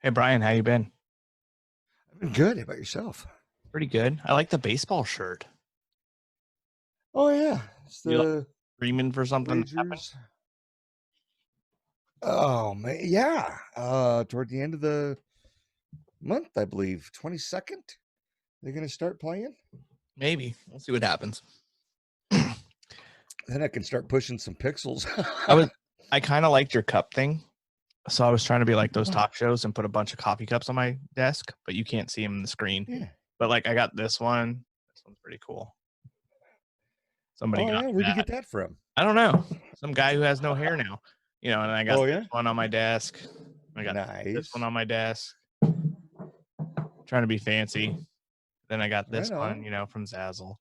Hey Brian, how you been? I've been good. How about yourself? Pretty good. I like the baseball shirt. Oh yeah, it's You like the screaming for something to happen? Rangers. Oh man, yeah. Toward the end of the month, I believe, 22nd, they're gonna start playing. Maybe. We'll see what happens. Then I can start pushing some pixels. I kind of liked your cup thing. So I was trying to be like those talk shows and put a bunch of coffee cups on my desk, but you can't see them in the screen. Yeah. But like I got this one. This one's pretty cool. Somebody Oh got yeah, me where'd you that. get that from? I don't know. Some guy who has no hair now. And I got Oh this yeah, one on my desk. I got this one nice. on my desk. Trying to be fancy. Then I got this Right one, on. from Zazzle.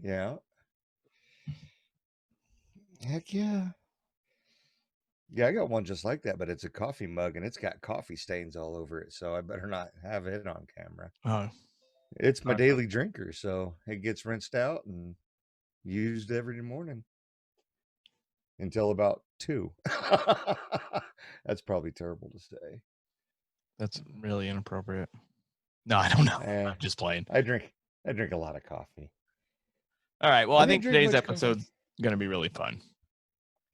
Yeah. Heck yeah. Yeah, I got one just like that, but it's a coffee mug and it's got coffee stains all over it, so I better not have it on camera. Oh, It's my daily drinker, so it gets rinsed out and used every morning until about 2. That's probably terrible to say. that's really inappropriate. No, I don't know. Eh, I'm just playing. I drink a lot of coffee. All right. Well, I I didn't think drink today's much episode's coffee. going to be really fun.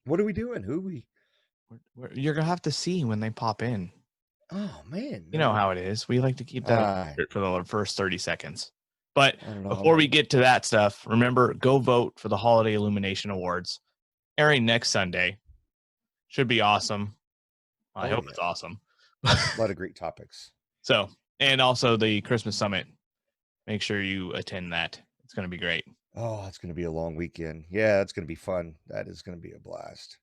What are we doing? Who are we? You're going to have to see when they pop in. Oh man, You know how it is. We like to keep that for the first 30 seconds. But before we get to that stuff, remember, go vote for the Holiday Illumination Awards. Airing next Sunday. Should be awesome. I hope it's awesome. A lot of great topics. So, and also the Christmas Summit. Make sure you attend that. It's going to be great. Oh, it's going to be a long weekend. Yeah, it's going to be fun. That is going to be a blast.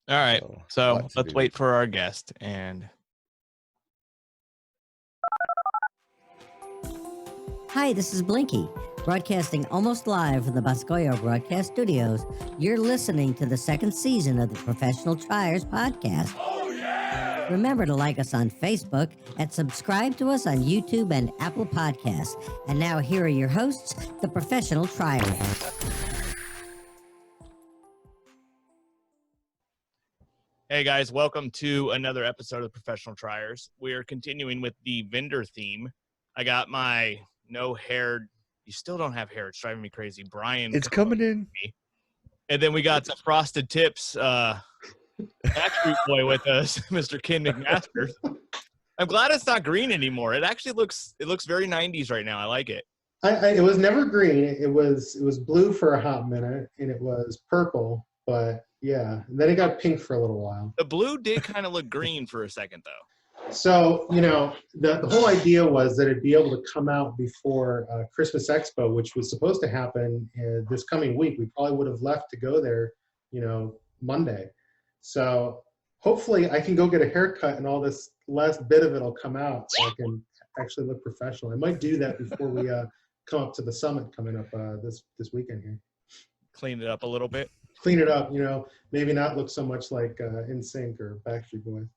All right. So let's wait for our guest. And hi, this is Blinky, broadcasting almost live from the Boscoyo Broadcast Studios. You're listening to the second season of the Professional Triers podcast. Oh, yeah! Remember to like us on Facebook and subscribe to us on YouTube and Apple Podcasts. And now here are your hosts, the Professional Triers. Hey guys, welcome to another episode of Professional Triers. We're continuing with the vendor theme. I got my no hair. You still don't have hair. It's driving me crazy. Brian. It's coming in. And then we got the Frosted Tips Backstreet Boy with us, Mr. Ken MacMaster. I'm glad it's not green anymore. It actually looks very 90s right now. I like it. It was never green. It was blue for a hot minute, and it was purple. But yeah, and then it got pink for a little while. The blue did kind of look green for a second, though. So, the whole idea was that it'd be able to come out before Christmas Expo, which was supposed to happen this coming week. We probably would have left to go there, Monday. So hopefully I can go get a haircut and all this last bit of it will come out so I can actually look professional. I might do that before we come up to the summit coming up this weekend here. Clean it up a little bit. Clean it up, maybe not look so much like NSYNC or Backstreet Boys.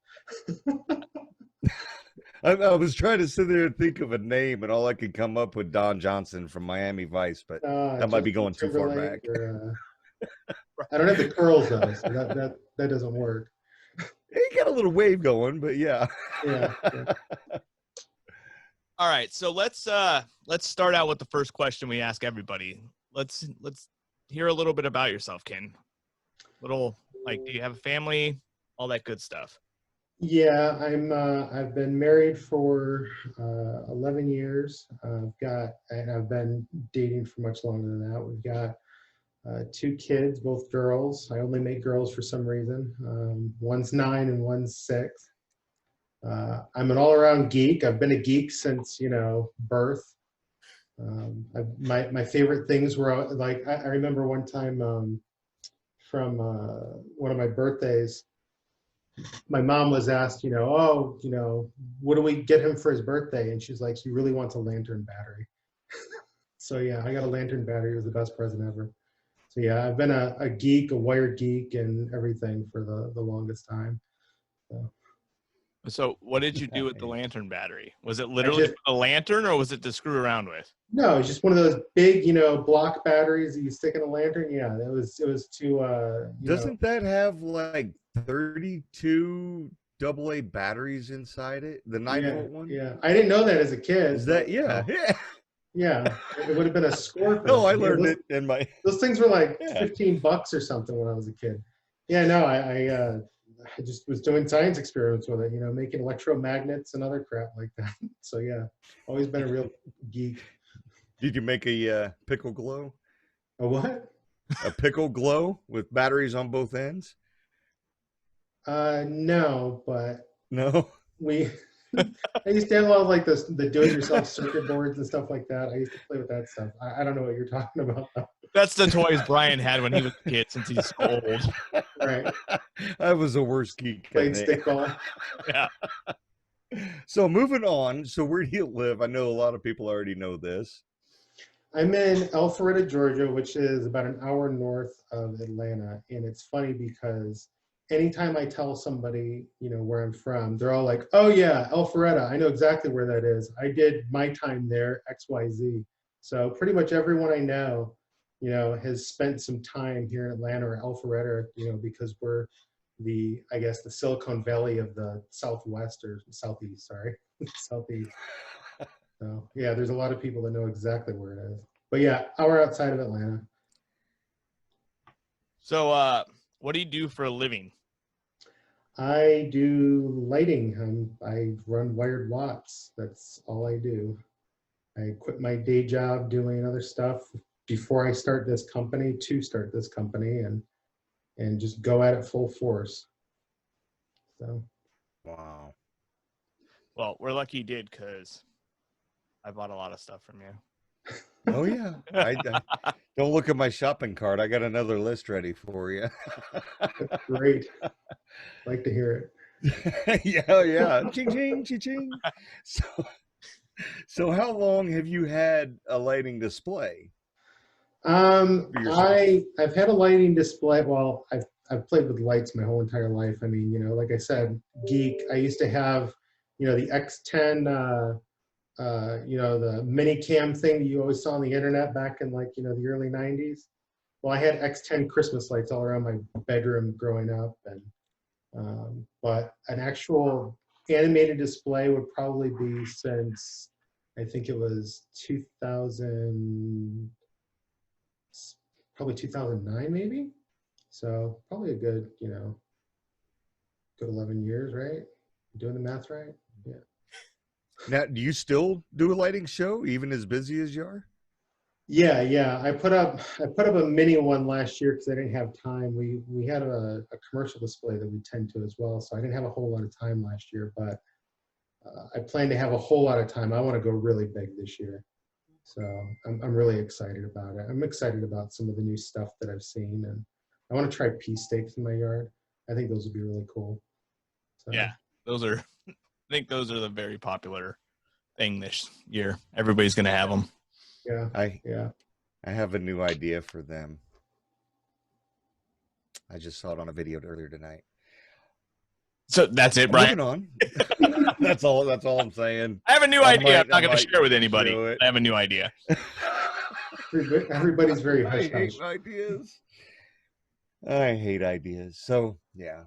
I was trying to sit there and think of a name, and all I could come up with Don Johnson from Miami Vice, but that might be going too far back. I don't have the curls though, so that doesn't work. He got a little wave going, but yeah. Yeah. All right, so let's start out with the first question we ask everybody. Let's hear a little bit about yourself, Ken. Do you have a family? All that good stuff. Yeah, I've been married for 11 years. I've been dating for much longer than that. We've got 2 kids, both girls. I only make girls for some reason. One's 9 and one's 6. I'm an all-around geek. I've been a geek since birth. My favorite things were like I remember one time from one of my birthdays. My mom was asked, what do we get him for his birthday? And she's like, he really wants a lantern battery. So yeah, I got a lantern battery. It was the best present ever. So yeah, I've been a geek, a wired geek and everything for the longest time. So what did you do with the lantern battery? Was it literally a lantern or was it to screw around with? No, it's just one of those big, block batteries that you stick in a lantern. Yeah, it was to Doesn't that have like 32 AA batteries inside it? The 9-volt one? Yeah, I didn't know that as a kid. Is that yeah? Yeah, it would have been a score. For No, I learned it in my. Those things were like $15 or something when I was a kid. Yeah, no, I just was doing science experiments with it, making electromagnets and other crap like that. So yeah, always been a real geek. Did you make a pickle glow? A what? A pickle glow with batteries on both ends? No, but no. I used to have a lot of like the do-it-yourself circuit boards and stuff like that. I used to play with that stuff. I don't know what you're talking about, though. That's the toys Brian had when he was a kid, since he's so old. Right. I was the worst geek. Played stickball. Yeah. So moving on. So where do you live? I know a lot of people already know this. I'm in Alpharetta, Georgia, which is about an hour north of Atlanta. And it's funny because anytime I tell somebody, where I'm from, they're all like, oh yeah, Alpharetta, I know exactly where that is. I did my time there, XYZ. So pretty much everyone I know, has spent some time here in Atlanta or Alpharetta, because we're the Silicon Valley of the Southwest or Southeast, sorry, Southeast. So yeah, there's a lot of people that know exactly where it is. But yeah, hour outside of Atlanta. So what do you do for a living? I do lighting. I run wired watts. That's all I do. I quit my day job doing other stuff before I start this company and just go at it full force. So. Wow. Well, we're lucky you did, because I bought a lot of stuff from you. Oh yeah. I don't look at my shopping cart. I got another list ready for you. That's great. Like to hear it. Yeah. Ching, ching, ching, ching. So how long have you had a lighting display? I've had a lighting display. Well, I've played with lights my whole entire life. I mean, like I said, geek. I used to have, the X10, the mini cam thing that you always saw on the internet back in the early 90s. Well, I had X10 Christmas lights all around my bedroom growing up, and but an actual animated display would probably be since I think it was 2000, probably 2009 maybe. So probably a good, good 11 years, right? Doing the math right? Yeah. Now, do you still do a lighting show, even as busy as you are? Yeah. I put up a mini one last year because I didn't have time. We had a commercial display that we tend to as well, so I didn't have a whole lot of time last year. But I plan to have a whole lot of time. I want to go really big this year, so I'm really excited about it. I'm excited about some of the new stuff that I've seen, and I want to try pea stakes in my yard. I think those would be really cool. So. Yeah, I think those are the very popular thing this year. Everybody's going to have them. Yeah. I have a new idea for them. I just saw it on a video earlier tonight. So that's it, Brian. Moving on. That's all I'm saying. I have a new idea. I'm not going to share with anybody. I have a new idea. Everybody's very hush hush. I hate ideas. I hate ideas. So yeah.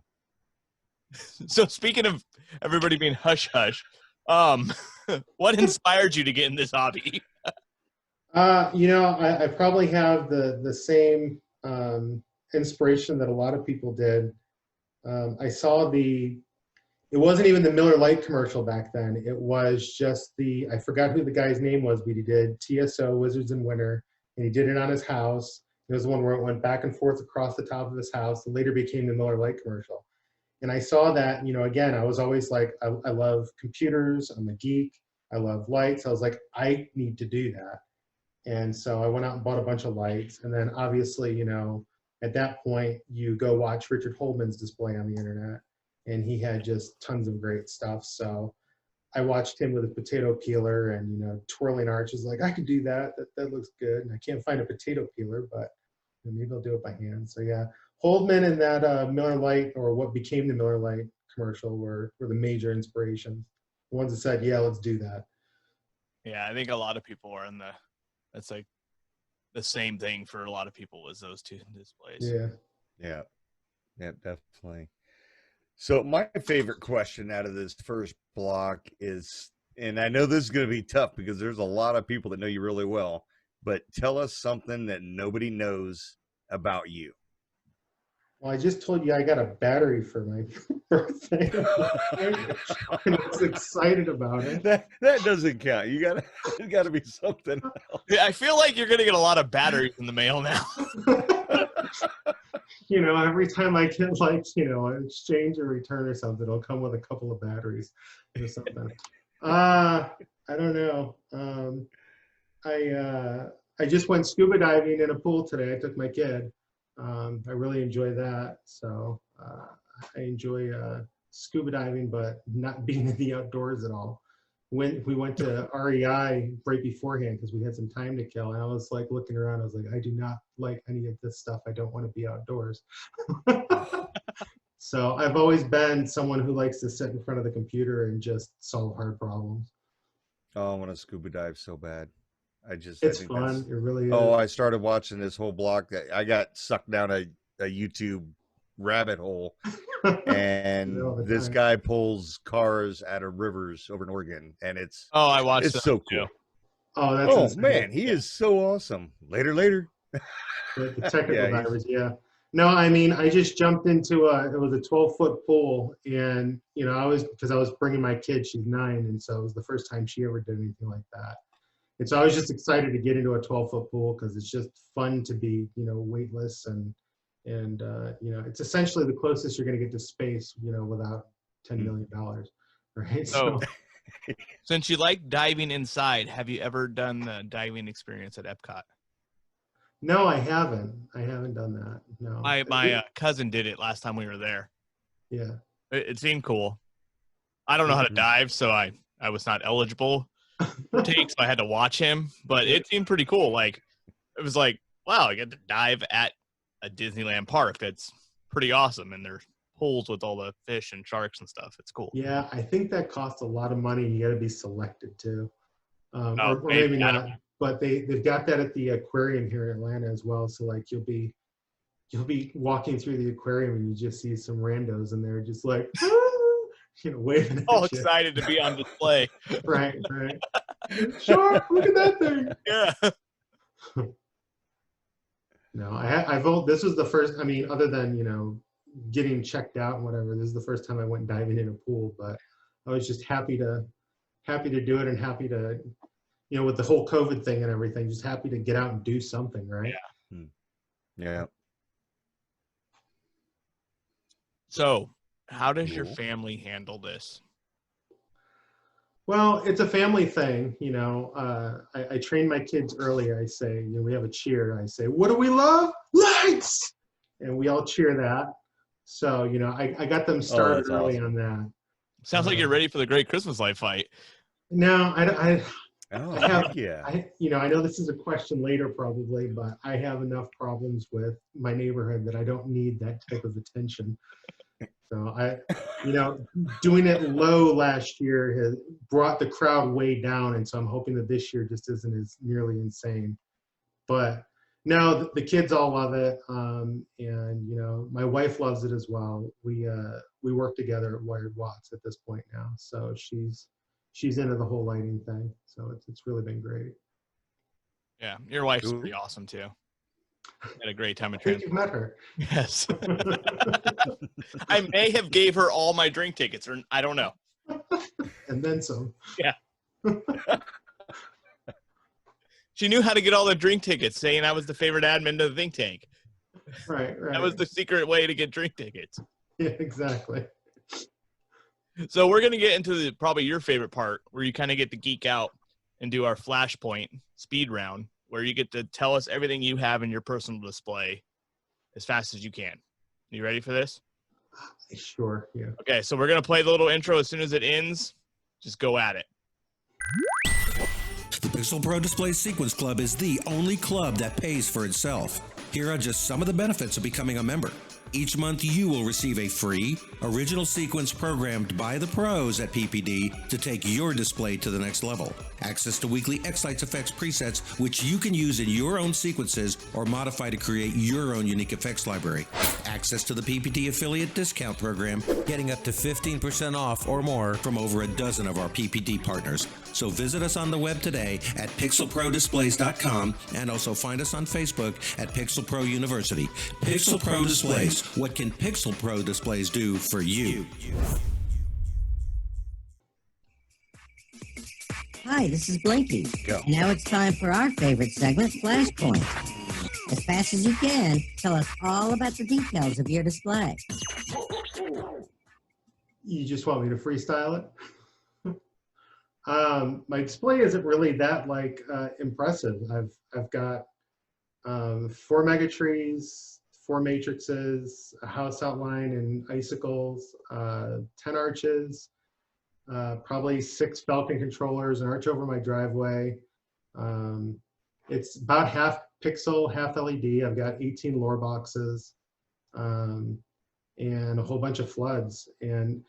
So speaking of everybody being hush hush, what inspired you to get in this hobby? I probably have the same inspiration that a lot of people did. I saw it wasn't even the Miller Lite commercial back then. It was just I forgot who the guy's name was, but he did TSO, Wizards in Winter, and he did it on his house. It was the one where it went back and forth across the top of his house, and later became the Miller Lite commercial. And I saw that, again, I was always like, I love computers, I'm a geek, I love lights. I was like, I need to do that. And so I went out and bought a bunch of lights. And then obviously, at that point, you go watch Richard Holdman's display on the internet, and he had just tons of great stuff. So I watched him with a potato peeler and, twirling arches, like, I could do that. That looks good. And I can't find a potato peeler, but maybe I'll do it by hand. So yeah, Holdman and that Miller Lite, or what became the Miller Lite commercial, were the major inspirations. The ones that said, yeah, let's do that. Yeah, I think a lot of people are that's like the same thing for a lot of people, was those two displays. Yeah, definitely. So my favorite question out of this first block is, and I know this is going to be tough because there's a lot of people that know you really well, but tell us something that nobody knows about you. Well, I just told you I got a battery for my birthday. And I was excited about it. That doesn't count. You gotta be something else. Yeah, I feel like you're gonna get a lot of batteries in the mail now. You know, every time I get like, you know, an exchange or return or something, it'll come with a couple of batteries or something. I don't know. I just went scuba diving in a pool today. I took my kid. I really enjoy that. So I enjoy scuba diving, but not being in the outdoors at all. When we went to REI right beforehand because we had some time to kill, and I was like looking around, I was like, I do not like any of this stuff. I don't want to be outdoors. So I've always been someone who likes to sit in front of the computer and just solve hard problems. Oh, I want to scuba dive so bad. It's fun. It really is. Oh, I started watching this whole block. I got sucked down a YouTube rabbit hole, and this guy pulls cars out of rivers over in Oregon, and it's I watched it's so cool. Too. Oh, that's man, he is so awesome. Later. The technical divers, yeah. No, I mean, I just jumped into it was a 12-foot pool, and you know, because I was bringing my kid, she's 9, and so it was the first time she ever did anything like that. And so I was just excited to get into a 12-foot pool because it's just fun to be, you know, weightless and you know, it's essentially the closest you're going to get to space, you know, without $10 million, right? So since you like diving inside, have you ever done the diving experience at Epcot? No, I haven't. I haven't done that. No. My cousin did it last time we were there. Yeah. It seemed cool. I don't know how to dive, so I was not eligible for takes. So I had to watch him, but it seemed pretty cool. Like it was like, wow, I get to dive at a Disneyland park. That's pretty awesome, and there's pools with all the fish and sharks and stuff. It's cool. Yeah, I think that costs a lot of money. You got to be selected too, or maybe not. But they've got that at the aquarium here in Atlanta as well. So like you'll be walking through the aquarium and you just see some randos and they're just like, you know, waving. All excited to be on display. Right. Shark, look at that thing. Yeah. No, this was the first. I mean, other than, you know, getting checked out and whatever, this is the first time I went diving in a pool. But I was just happy to do it and happy to, you know, with the whole COVID thing and everything, just happy to get out and do something, right? Yeah. Yeah. So, how does your family handle this? Well, it's a family thing, you know. I train my kids early. I say, you know, we have a cheer. I say, what do we love? Lights! And we all cheer that. So, you know, I got them started early on that. Sounds like you're ready for the great Christmas light fight. No, yeah. You know, I know this is a question later probably, but I have enough problems with my neighborhood that I don't need that type of attention. So you know, doing it low last year has brought the crowd way down, and so I'm hoping that this year just isn't as nearly insane. But no, the kids all love it, and you know, my wife loves it as well. We work together at Wired Watts at this point now, so she's into the whole lighting thing. So it's really been great. Yeah, your wife's pretty awesome too. Had a great time at I think you've met her. Yes. I may have gave her all my drink tickets, or I don't know. And then some. Yeah. She knew how to get all the drink tickets, saying I was the favorite admin to the think tank. Right. That was the secret way to get drink tickets. Yeah, exactly. So we're going to get into probably your favorite part, where you kind of get to geek out and do our flashpoint speed round, where you get to tell us everything you have in your personal display as fast as you can. You ready for this? Sure, yeah. Okay, so we're going to play the little intro as soon as it ends. Just go at it. The Pixel Pro Display Sequence Club is the only club that pays for itself. Here are just some of the benefits of becoming a member. Each month, you will receive a free original sequence programmed by the pros at PPD to take your display to the next level. Access to weekly X-Lights effects presets, which you can use in your own sequences or modify to create your own unique effects library. Access to the PPD affiliate discount program, getting up to 15% off or more from over a dozen of our PPD partners. So visit us on the web today at pixelprodisplays.com and also find us on Facebook at Pixel Pro University. Pixel Pro Displays. What can Pixel Pro Displays do for you? Hi, this is Blinky. Go. And now it's time for our favorite segment, Flashpoint. As fast as you can, tell us all about the details of your display. You just want me to freestyle it? My display isn't really that impressive. I've got 4 megatrees, 4 matrices, a house outline and icicles, 10 arches, probably 6 Falcon controllers, an arch over my driveway. It's about half pixel, half LED. I've got 18 lore boxes and a whole bunch of floods. And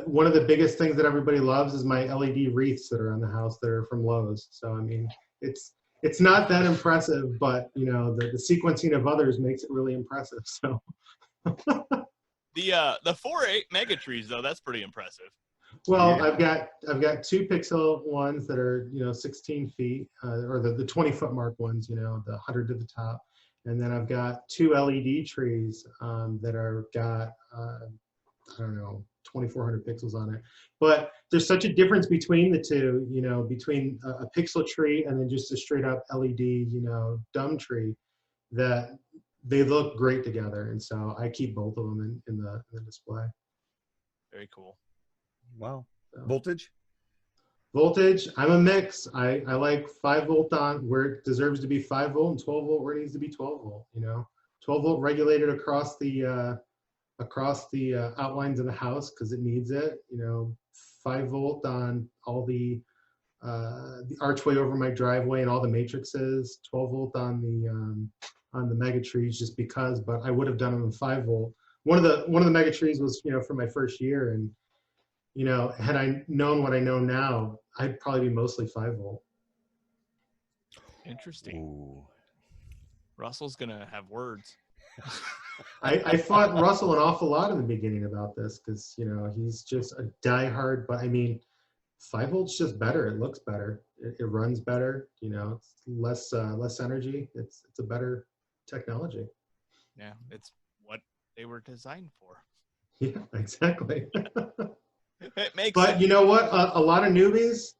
one of the biggest things that everybody loves is my LED wreaths that are on the house that are from Lowe's. So, I mean, it's not that impressive, but you know, the sequencing of others makes it really impressive. So the 4 mega trees though, that's pretty impressive. well, Yeah. I've got 2 pixel ones that are, you know, 16 feet, or the 20-foot mark ones, you know, the 100 to the top, and then I've got 2 LED trees that are got I don't know, 2,400 pixels on it. But there's such a difference between the two, you know, between a pixel tree and then just a straight up LED, you know, dumb tree, that they look great together. And so I keep both of them in the display. Very cool. Wow. So. Voltage? Voltage, I'm a mix. I like 5 volt on where it deserves to be 5 volt and 12 volt where it needs to be 12 volt, you know. 12 volt regulated across the outlines of the house because it needs it, you know. 5 volt on all the archway over my driveway and all the matrices. 12 volt on the mega trees just because, but I would have done them in 5 volt. One of the mega trees was, you know, for my first year, and you know, had I known what I know now, I'd probably be mostly 5 volt. Interesting. Ooh. Russell's gonna have words. I fought Russell an awful lot in the beginning about this because, you know, he's just a diehard, but I mean, 5 volt's just better. It looks better. It runs better. You know, it's less energy. It's a better technology. Yeah, it's what they were designed for. Yeah, exactly. It makes But sense. you know what? A lot of newbies,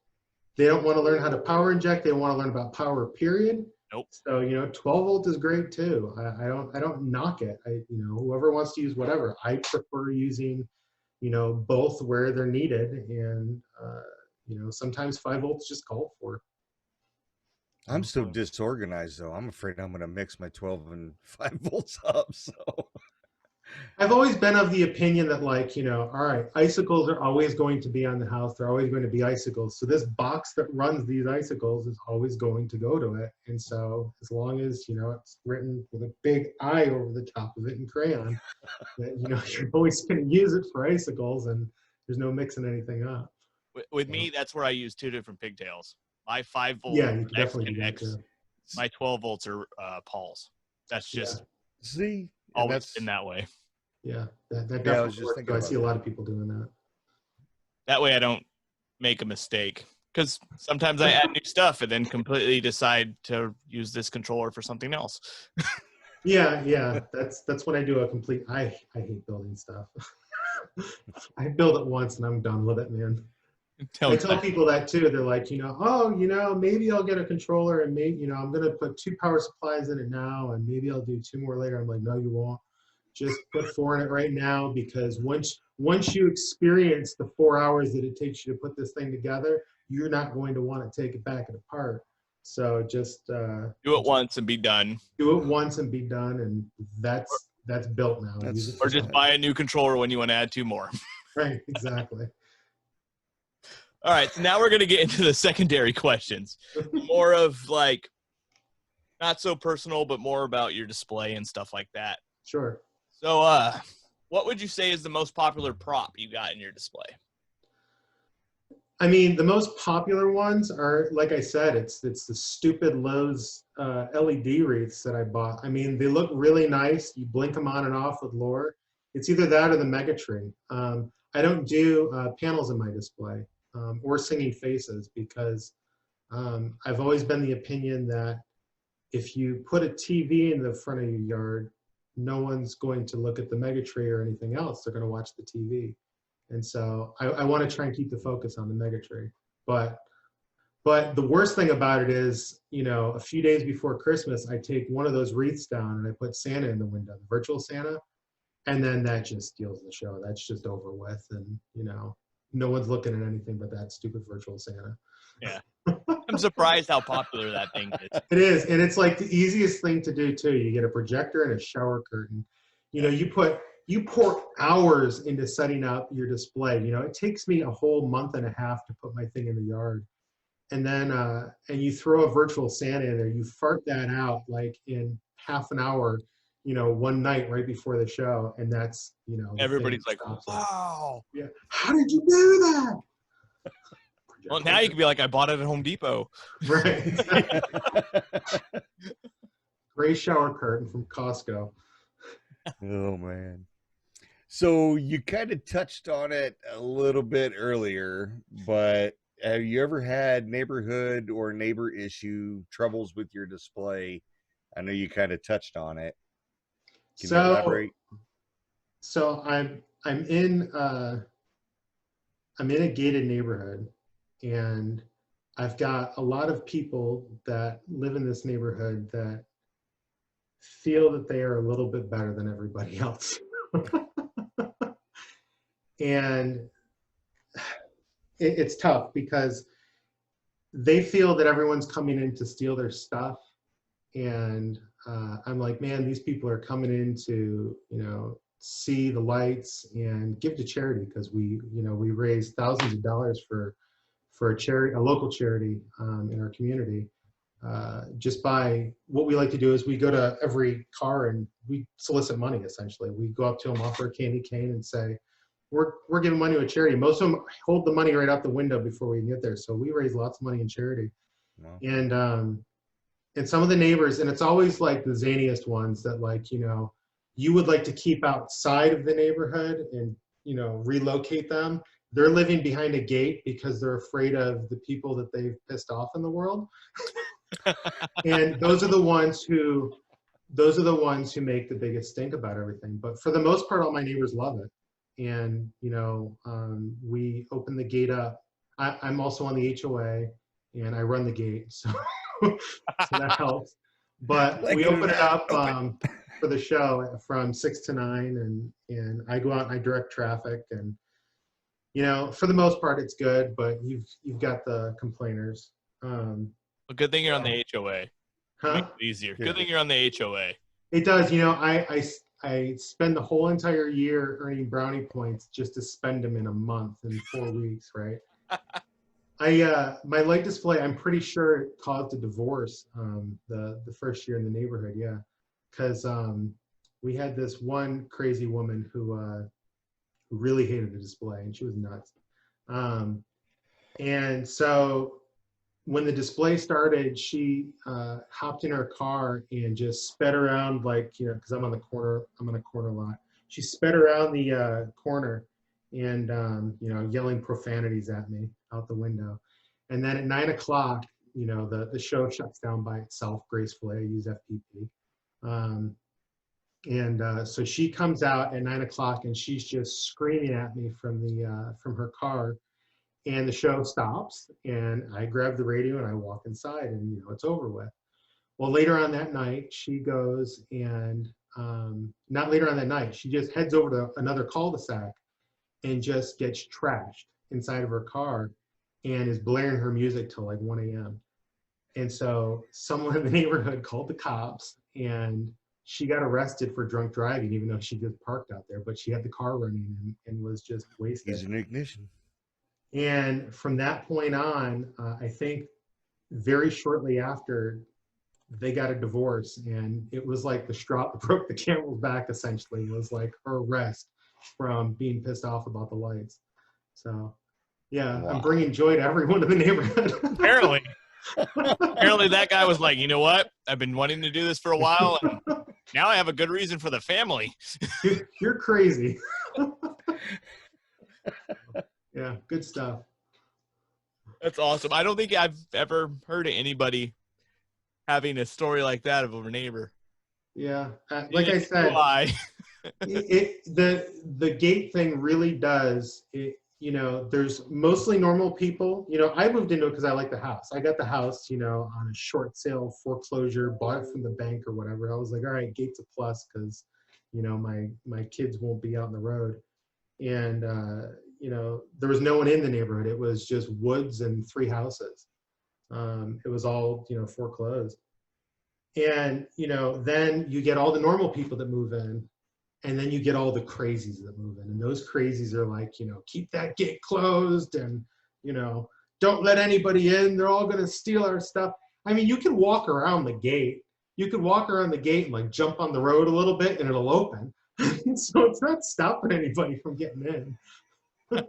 they don't want to learn how to power inject. They don't want to learn about power, period. Nope. So, you know, 12 volt is great too. I don't knock it. You know, whoever wants to use whatever. I prefer using, you know, both where they're needed, and you know, sometimes 5 volts just called for. I'm so disorganized though. I'm afraid I'm going to mix my 12 and 5 volts up. So I've always been of the opinion that, like, you know, all right, icicles are always going to be on the house. They're always going to be icicles. So this box that runs these icicles is always going to go to it. And so as long as, you know, it's written with a big I over the top of it in crayon, that, you know, you're always going to use it for icicles, and there's no mixing anything up. With me, that's where I use 2 different pigtails. My 5 volt Yeah, you can X definitely do that connects. too. My 12 volts are Paul's. That's just see, always been that way. Yeah, that Yeah, I definitely was just works. thinking I about see a that. lot of people doing that. That way I don't make a mistake. Because sometimes I add new stuff and then completely decide to use this controller for something else. Yeah, that's when I do a complete. I hate building stuff. I build it once and I'm done with it, man. I tell people that too. They're like, you know, oh, you know, maybe I'll get a controller and maybe, you know, I'm gonna put 2 power supplies in it now and maybe I'll do 2 more later. I'm like, no, you won't. Just put 4 in it right now, because once you experience the 4 hours that it takes you to put this thing together, you're not going to want to take it back and apart. So just do it once and be done. Do it once and be done, and that's built now. Or just buy a new controller when you want to add 2 more. Right, exactly. All right, so now we're going to get into the secondary questions. More of like not so personal, but more about your display and stuff like that. Sure. So, what would you say is the most popular prop you got in your display? I mean, the most popular ones are, like I said, it's the stupid Lowe's LED wreaths that I bought. I mean, they look really nice. You blink them on and off with lure. It's either that or the mega tree. I don't do panels in my display or singing faces because I've always been the opinion that if you put a TV in the front of your yard, no one's going to look at the mega tree or anything else. They're going to watch the TV. And so I want to try and keep the focus on the mega tree. But the worst thing about it is, you know, a few days before Christmas, I take one of those wreaths down and I put Santa in the window, the virtual Santa, and then that just steals the show. That's just over with. And, you know, no one's looking at anything but that stupid virtual Santa. Yeah. I'm surprised how popular that thing is. It is. And it's like the easiest thing to do too. You get a projector and a shower curtain. You know, you pour hours into setting up your display. You know, it takes me a whole month and a half to put my thing in the yard. And then, and you throw a virtual Santa in there, you fart that out like in half an hour, you know, one night right before the show. And that's, you know, everybody's like, wow. Yeah. How did you do that? Well, now you can be like, I bought it at Home Depot. Right. Gray shower curtain from Costco. Oh, man. So you kind of touched on it a little bit earlier, but have you ever had neighborhood or neighbor issue troubles with your display? I know you kind of touched on it. Can you elaborate? So I'm in a gated neighborhood, and I've got a lot of people that live in this neighborhood that feel that they are a little bit better than everybody else. And it's tough because they feel that everyone's coming in to steal their stuff. And I'm like, man, these people are coming in to, you know, see the lights and give to charity, because we raise thousands of dollars for a charity, a local charity in our community. Just by what we like to do is we go to every car and we solicit money. Essentially, we go up to them, offer a candy cane, and say, we're giving money to a charity. Most of them hold the money right out the window before we get there. So we raise lots of money in charity. Wow. And some of the neighbors, and it's always like the zaniest ones that, like, you know, you would like to keep outside of the neighborhood and, you know, relocate them. They're living behind a gate because they're afraid of the people that they've pissed off in the world. And those are the ones who make the biggest stink about everything. But for the most part, all my neighbors love it. And, you know, we open the gate up. I'm also on the HOA and I run the gate. So, so that helps. But we open it up for the show from 6 to 9, and I go out and I direct traffic. And, you know, for the most part, it's good, but you've got the complainers. Well, good thing you're on the HOA. Huh? Makes it easier. Good thing you're on the HOA. It does. You know, I spend the whole entire year earning brownie points just to spend them in a month, in 4 weeks, right? My light display, I'm pretty sure it caused a divorce the first year in the neighborhood, yeah. Because we had this one crazy woman who really hated the display, and she was nuts. And so when the display started, she hopped in her car and just sped around, like, you know, because I'm on a corner lot. She sped around the corner and, you know, yelling profanities at me out the window. And then at 9 o'clock, you know, the show shuts down by itself gracefully. I use FPP. So she comes out at 9 o'clock and she's just screaming at me from her car. And the show stops, and I grab the radio and I walk inside, and, you know, it's over with. Well, later on that night, she goes and, not later on that night, she just heads over to another cul-de-sac and just gets trashed inside of her car and is blaring her music till like 1 a.m. And so someone in the neighborhood called the cops, and she got arrested for drunk driving, even though she just parked out there, but she had the car running and was just wasted. He's an ignition. And from that point on, I think very shortly after, they got a divorce, and it was like the straw that broke the camel's back. Essentially, was like her arrest from being pissed off about the lights. So, yeah, Wow. I'm bringing joy to everyone in the neighborhood. Apparently. Apparently that guy was like, you know what? I've been wanting to do this for a while, and now I have a good reason for the family. You're crazy. Yeah, good stuff. That's awesome. I don't think I've ever heard of anybody having a story like that of a neighbor. Yeah, like I said, the gate thing really does. You know, there's mostly normal people. You know, I moved into it because I like the house. I got the house, you know, on a short sale foreclosure, bought it from the bank or whatever. I was like, all right, gate's a plus because, you know, my kids won't be out on the road. And, you know, there was no one in the neighborhood. It was just woods and 3 houses. It was all, you know, foreclosed. And, you know, then you get all the normal people that move in. And then you get all the crazies that move in. And those crazies are like, you know, keep that gate closed and, you know, don't let anybody in. They're all going to steal our stuff. I mean, you can walk around the gate. You could walk around the gate and like jump on the road a little bit and it'll open. So it's not stopping anybody from getting in.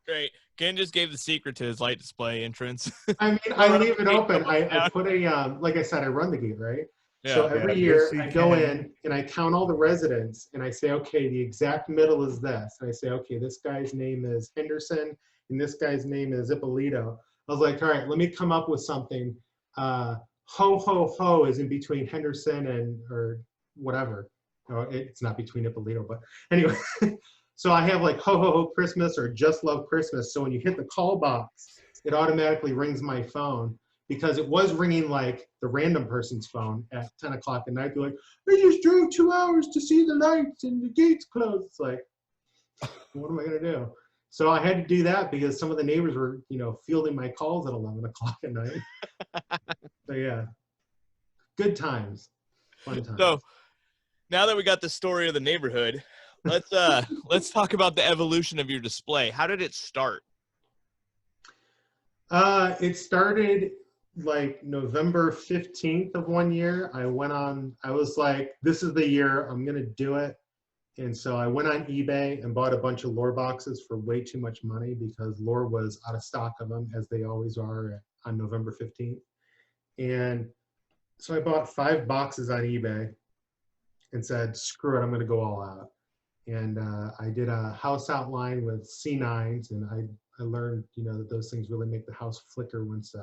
Great. Ken just gave the secret to his light display entrance. I mean, I leave it open. I put a, like I said, I run the gate, right? Yeah. So every year I go in and I count all the residents and I say, okay, the exact middle is this. And I say, okay, this guy's name is Henderson and this guy's name is Ippolito. I was like, all right, let me come up with something. Ho, ho, ho is in between Henderson and, or whatever. Oh, it's not between Ippolito, but anyway. So I have like ho, ho, ho Christmas or just love Christmas. So when you hit the call box, it automatically rings my phone. Because it was ringing like the random person's phone at 10 o'clock at night. They're like, I just drove 2 hours to see the lights and the gates closed. It's like, what am I going to do? So I had to do that because some of the neighbors were, you know, fielding my calls at 11 o'clock at night. So yeah, good times, fun times. So now that we got the story of the neighborhood, let's talk about the evolution of your display. How did it start? It started like November 15th of one year. I was like, this is the year I'm going to do it. And so I went on eBay and bought a bunch of lore boxes for way too much money because lore was out of stock of them, as they always are on November 15th. And so I bought 5 boxes on eBay and said, screw it, I'm going to go all out. And I did a house outline with C9s, and I learned, you know, that those things really make the house flicker once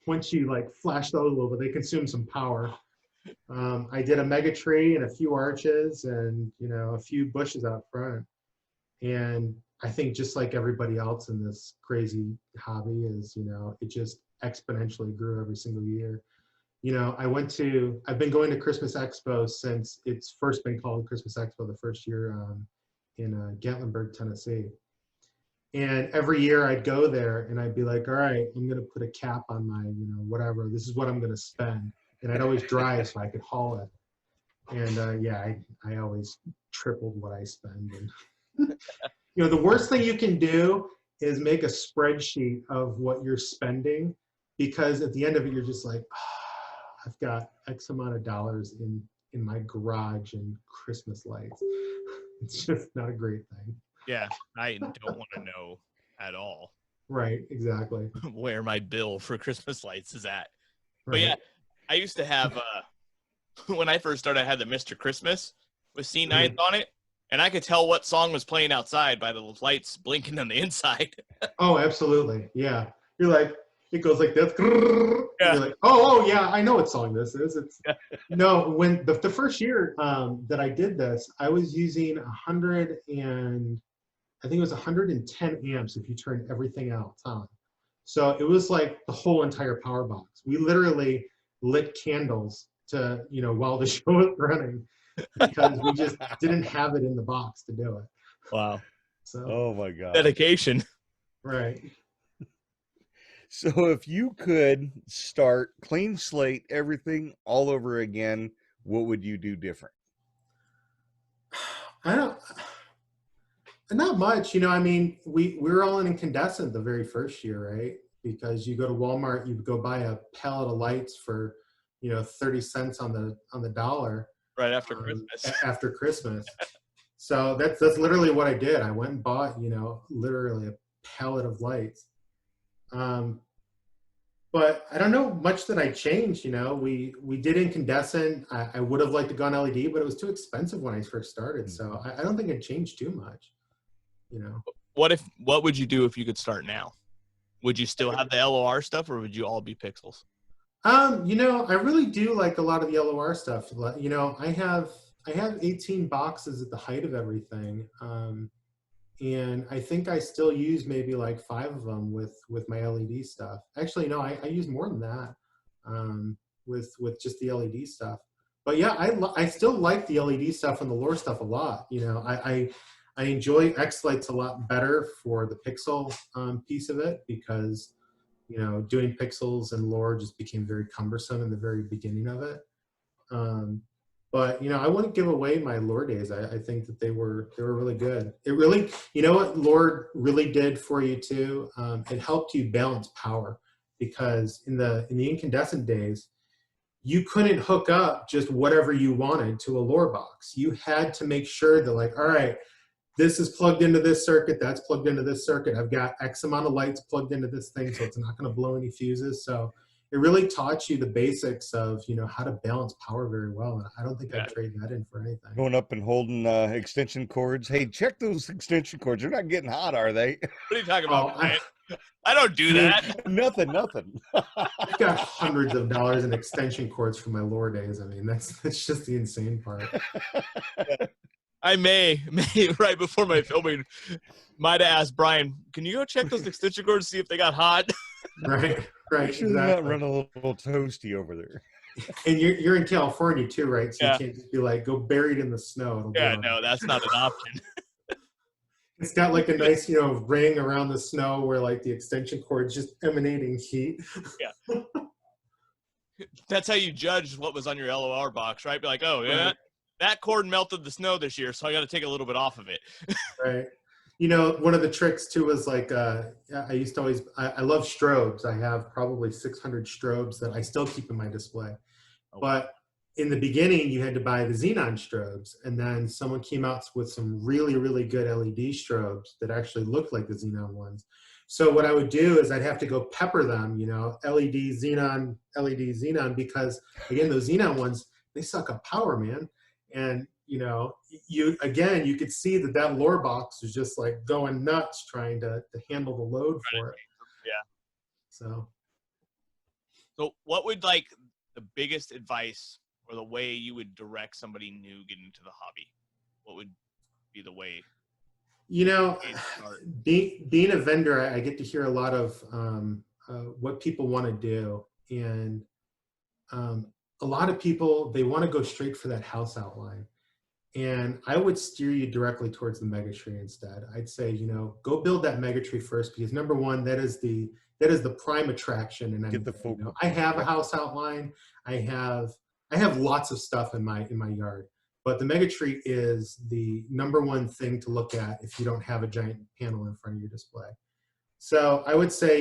once you like flash those a little bit. They consume some power. I did a mega tree and a few arches and, you know, a few bushes out front. And I think just like everybody else in this crazy hobby is, you know, it just exponentially grew every single year. You know, I've been going to Christmas Expo since it's first been called Christmas Expo, the first year in Gatlinburg, Tennessee. And every year I'd go there and I'd be like, all right, I'm going to put a cap on my, you know, whatever, this is what I'm going to spend. And I'd always drive so I could haul it. And yeah, I always tripled what I spend. And you know, the worst thing you can do is make a spreadsheet of what you're spending, because at the end of it, you're just like, oh, I've got X amount of dollars in my garage and Christmas lights. It's just not a great thing. Yeah, I don't want to know at all. Right, exactly. Where my bill for Christmas lights is at. Right. But yeah, I used to have, when I first started, I had the Mr. Christmas with C9s on it, and I could tell what song was playing outside by the lights blinking on the inside. Oh, absolutely. Yeah. You're like, it goes like this. Yeah. You're like, oh, yeah, I know what song this is. It's no, when the first year that I did this, I was using 110 amps if you turn everything else on. So it was like the whole entire power box. We literally lit candles to, you know, while the show was running, because we just didn't have it in the box to do it. Wow. So, oh my God. Dedication. Right. So if you could start clean slate, everything all over again, what would you do different? Not much, you know. I mean, we were all in incandescent the very first year, right? because you go to Walmart, you go buy a pallet of lights for, 30 cents on the dollar. Right after Christmas. After Christmas. So that's literally what I did. I went and bought, literally a pallet of lights. But I don't know much that I changed. We did incandescent. I would have liked to go on LED, but it was too expensive when I first started. So I don't think it changed too much. What would you do if you could start now? Would you still have the LOR stuff, or would you all be pixels? I really do like a lot of the LOR stuff. I have 18 boxes at the height of everything. And I think I still use maybe like 5 of them with my LED stuff. Actually, no, I use more than that with just the LED stuff. But yeah, I still like the LED stuff and the LOR stuff a lot. I enjoy X Lights a lot better for the pixel piece of it, because doing pixels and LOR just became very cumbersome in the very beginning of it. But I wouldn't give away my LOR days. I think that they were really good. It really, what LOR really did for you too. It helped you balance power, because in the incandescent days, you couldn't hook up just whatever you wanted to a LOR box. You had to make sure that, like, all right, this is plugged into this circuit, that's plugged into this circuit. I've got X amount of lights plugged into this thing, so it's not going to blow any fuses. So it really taught you the basics of, how to balance power very well. And I don't think I'd trade that in for anything. Going up and holding extension cords. Hey, check those extension cords. They're not getting hot, are they? What are you talking about? I don't do that. Nothing. I've got hundreds of dollars in extension cords for my LOR days. I mean, that's just the insane part. I may right before my filming might have asked Brian, can you go check those extension cords to see if they got hot? Right. Make sure they're not running a little toasty over there. And you're in California too, right? So you can't just be like, go buried in the snow. No, that's not an option. It's got like a nice, ring around the snow where like the extension cord's just emanating heat. Yeah. That's how you judge what was on your LOR box, right? Be like, oh, yeah, right. That cord melted the snow this year, so I got to take a little bit off of it. Right. One of the tricks too was like, I used to always, I love strobes. I have probably 600 strobes that I still keep in my display. Oh. But in the beginning, you had to buy the xenon strobes, and then someone came out with some really, really good LED strobes that actually looked like the xenon ones. So what I would do is I'd have to go pepper them, LED, xenon, because again, those xenon ones, they suck up power, man. And you could see that LOR box was just like going nuts trying to handle the load for it. Yeah. So what would like the biggest advice or the way you would direct somebody new getting into the hobby? What would be the way? Being a vendor, I get to hear a lot of what people want to do. And a lot of people, they want to go straight for that house outline. And I would steer you directly towards the mega tree instead. I'd say, go build that mega tree first, because number one, that is the prime attraction. And I have a house outline. I have lots of stuff in my yard, but the mega tree is the number one thing to look at if you don't have a giant panel in front of your display. So I would say,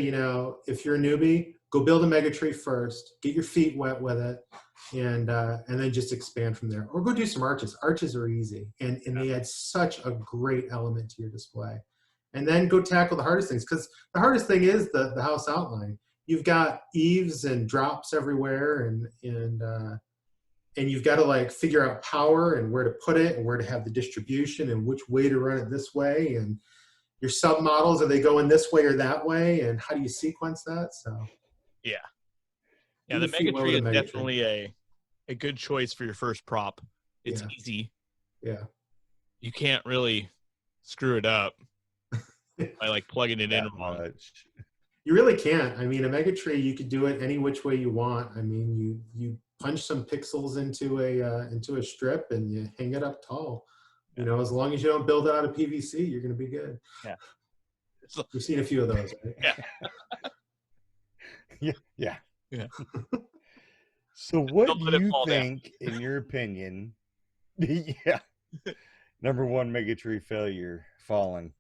if you're a newbie, go build a mega tree first, get your feet wet with it, and then just expand from there. Or go do some arches. Arches are easy, and they add such a great element to your display. And then go tackle the hardest things, because the hardest thing is the house outline. You've got eaves and drops everywhere, and you've got to like figure out power and where to put it and where to have the distribution and which way to run it this way. And your submodels, are they going this way or that way? And how do you sequence that? So the mega tree is definitely a good choice for your first prop. It's easy. Yeah. You can't really screw it up by like plugging it in wrong. You really can't. I mean, a mega tree, you could do it any which way you want. I mean, you punch some pixels into a strip and you hang it up tall. As long as you don't build it out of PVC, you're going to be good. Yeah. We've seen a few of those, right? Yeah. So what do you think, in your opinion, number one mega tree failure falling,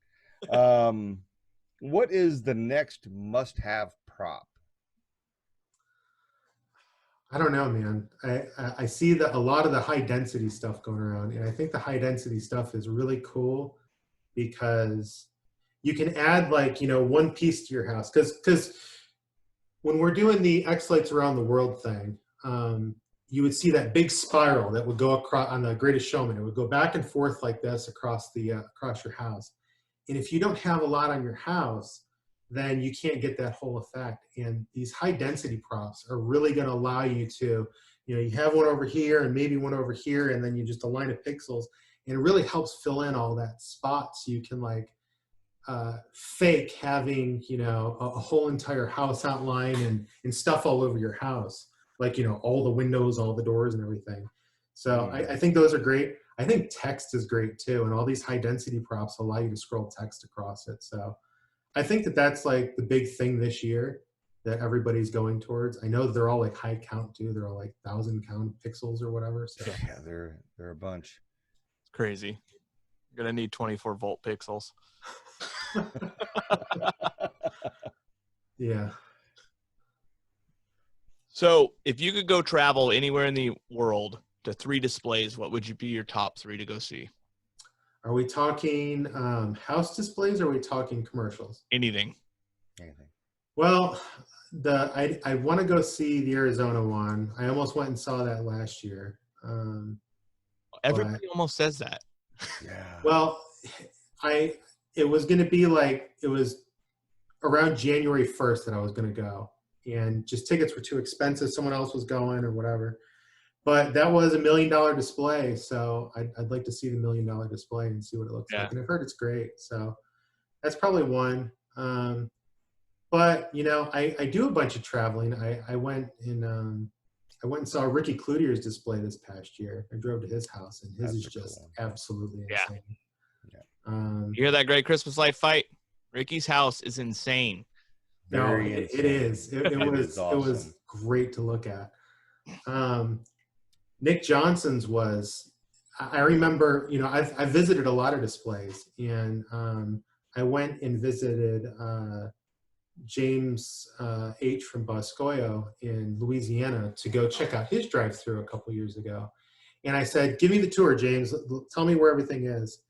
what is the next must-have prop? I don't know, man. I see that a lot of the high density stuff going around, and I think the high density stuff is really cool because you can add like, one piece to your house. Because when we're doing the X Lights Around the World thing, you would see that big spiral that would go across on the Greatest Showman. It would go back and forth like this across your house. And if you don't have a lot on your house, then you can't get that whole effect. And these high density props are really going to allow you to, you have one over here and maybe one over here, and then you just align of pixels, and it really helps fill in all that spot so you can like fake having, a whole entire house outline and stuff all over your house. Like, all the windows, all the doors and everything. So I think those are great. I think text is great too. And all these high density props allow you to scroll text across it. So I think that that's like the big thing this year that everybody's going towards. I know they're all like high count too. They're all like 1,000 count pixels or whatever. So yeah, they're a bunch. It's crazy. You're going to need 24 volt pixels. yeah. So if you could go travel anywhere in the world to 3 displays, what would you be your top 3 to go see? Are we talking house displays or are we talking commercials? Anything. Well, I want to go see the Arizona one. I almost went and saw that last year. Everybody almost says that. Yeah. Well, it was going to be like, it was around January 1st that I was going to go. And just tickets were too expensive. Someone else was going or whatever. But that was $1 million display. So I'd like to see the $1 million display and see what it looks like. And I've heard it's great. So that's probably one. But, I do a bunch of traveling. I went and saw Ricky Cloutier's display this past year. I drove to his house, and his is just absolutely insane. Yeah. You hear that great Christmas light fight? Ricky's house is insane. No, it is. It was great to look at. Nick Johnson's was, I remember, I visited a lot of displays, and I went and visited James H. from Boscoyo in Louisiana to go check out his drive-thru a couple years ago. And I said, give me the tour, James. Tell me where everything is.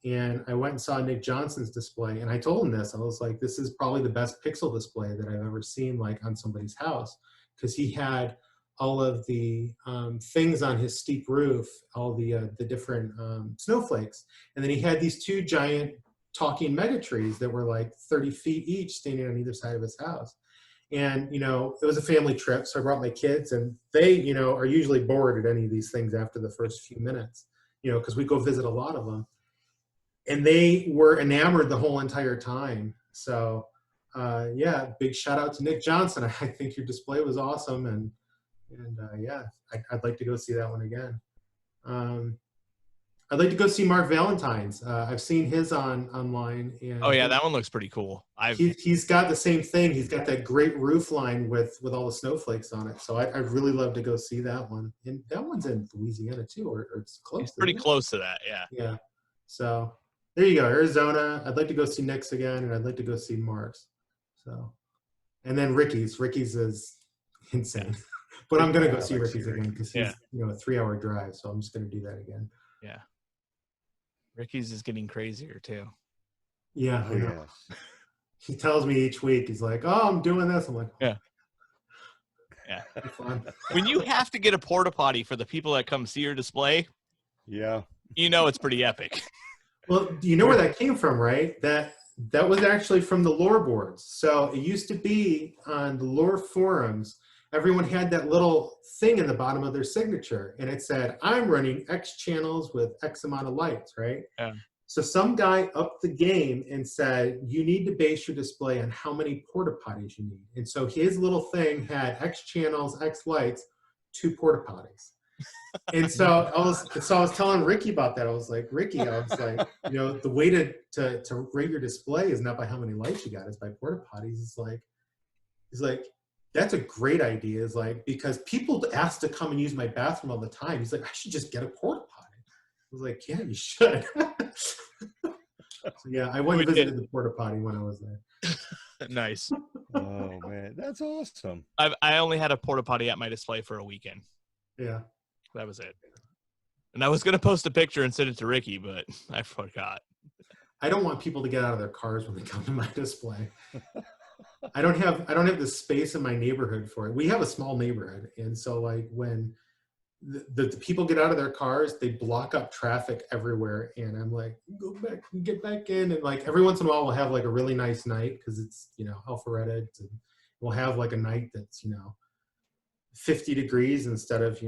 And I went and saw Nick Johnson's display, and I told him this. I was like, this is probably the best pixel display that I've ever seen, like on somebody's house, because he had all of the things on his steep roof, all the different snowflakes. And then he had these 2 giant talking mega trees that were like 30 feet each standing on either side of his house. And, it was a family trip. So I brought my kids, and they, are usually bored at any of these things after the first few minutes, because we go visit a lot of them. And they were enamored the whole entire time. So, big shout out to Nick Johnson. I think your display was awesome. And I'd like to go see that one again. I'd like to go see Mark Valentine's. I've seen his online. And that one looks pretty cool. He's got the same thing. He's got that great roof line with all the snowflakes on it. So I'd really love to go see that one. And that one's in Louisiana too, or it's close. It's pretty close to that, yeah. Yeah. So there you go, Arizona. I'd like to go see Nick's again, and I'd like to go see Mark's. So, and then Ricky's. Ricky's is insane. But I'm going to go see Ricky's again because he's a 3-hour drive. So I'm just going to do that again. Yeah. Ricky's is getting crazier too. Yeah. I know. He tells me each week, he's like, oh, I'm doing this. I'm like, yeah. When you have to get a porta potty for the people that come see your display, it's pretty epic. Well, you know where that came from, right? That was actually from the lore boards. So it used to be on the lore forums, everyone had that little thing in the bottom of their signature, and it said, I'm running X channels with X amount of lights, right? Yeah. So some guy upped the game and said, you need to base your display on how many porta potties you need. And so his little thing had X channels, X lights, 2 porta potties. And so I was telling Ricky about that. I was like, Ricky, the way to rate your display is not by how many lights you got, it's by porta potties. He's like, that's a great idea. Is like, because people ask to come and use my bathroom all the time. He's like, I should just get a porta potty. I was like, yeah, you should. So I went and visited the porta potty when I was there. Nice. Oh man, that's awesome. I only had a porta potty at my display for a weekend. Yeah. That was it. And I was going to post a picture and send it to Ricky, but I forgot. I don't want people to get out of their cars when they come to my display. I don't have the space in my neighborhood for it. We have a small neighborhood, and so like when the people get out of their cars, they block up traffic everywhere, and I'm like, go back, get back in, and like every once in a while we'll have like a really nice night because it's Alpharetta, and we'll have like a night that's 50 degrees instead of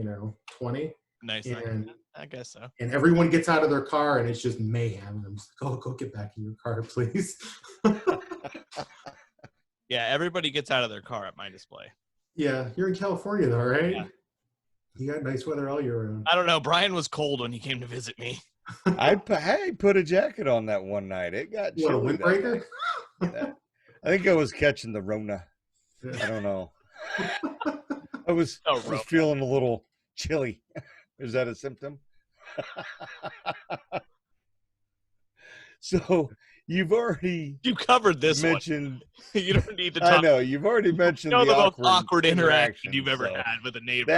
20. Nice. And I guess so. And everyone gets out of their car, and it's just mayhem. And I'm just like, go get back in your car, please. Yeah, everybody gets out of their car at my display. Yeah, you're in California though, right? Yeah. You got nice weather all year round. I don't know. Brian was cold when he came to visit me. I put a jacket on that one night. It got chilly. What, a windbreaker? Yeah. I think I was catching the Rona. Yeah. I don't know. I was feeling a little chilly. Is that a symptom? So you covered this mentioned. You don't need to talk. I know you've already mentioned the most awkward interaction you've ever had with a neighbor.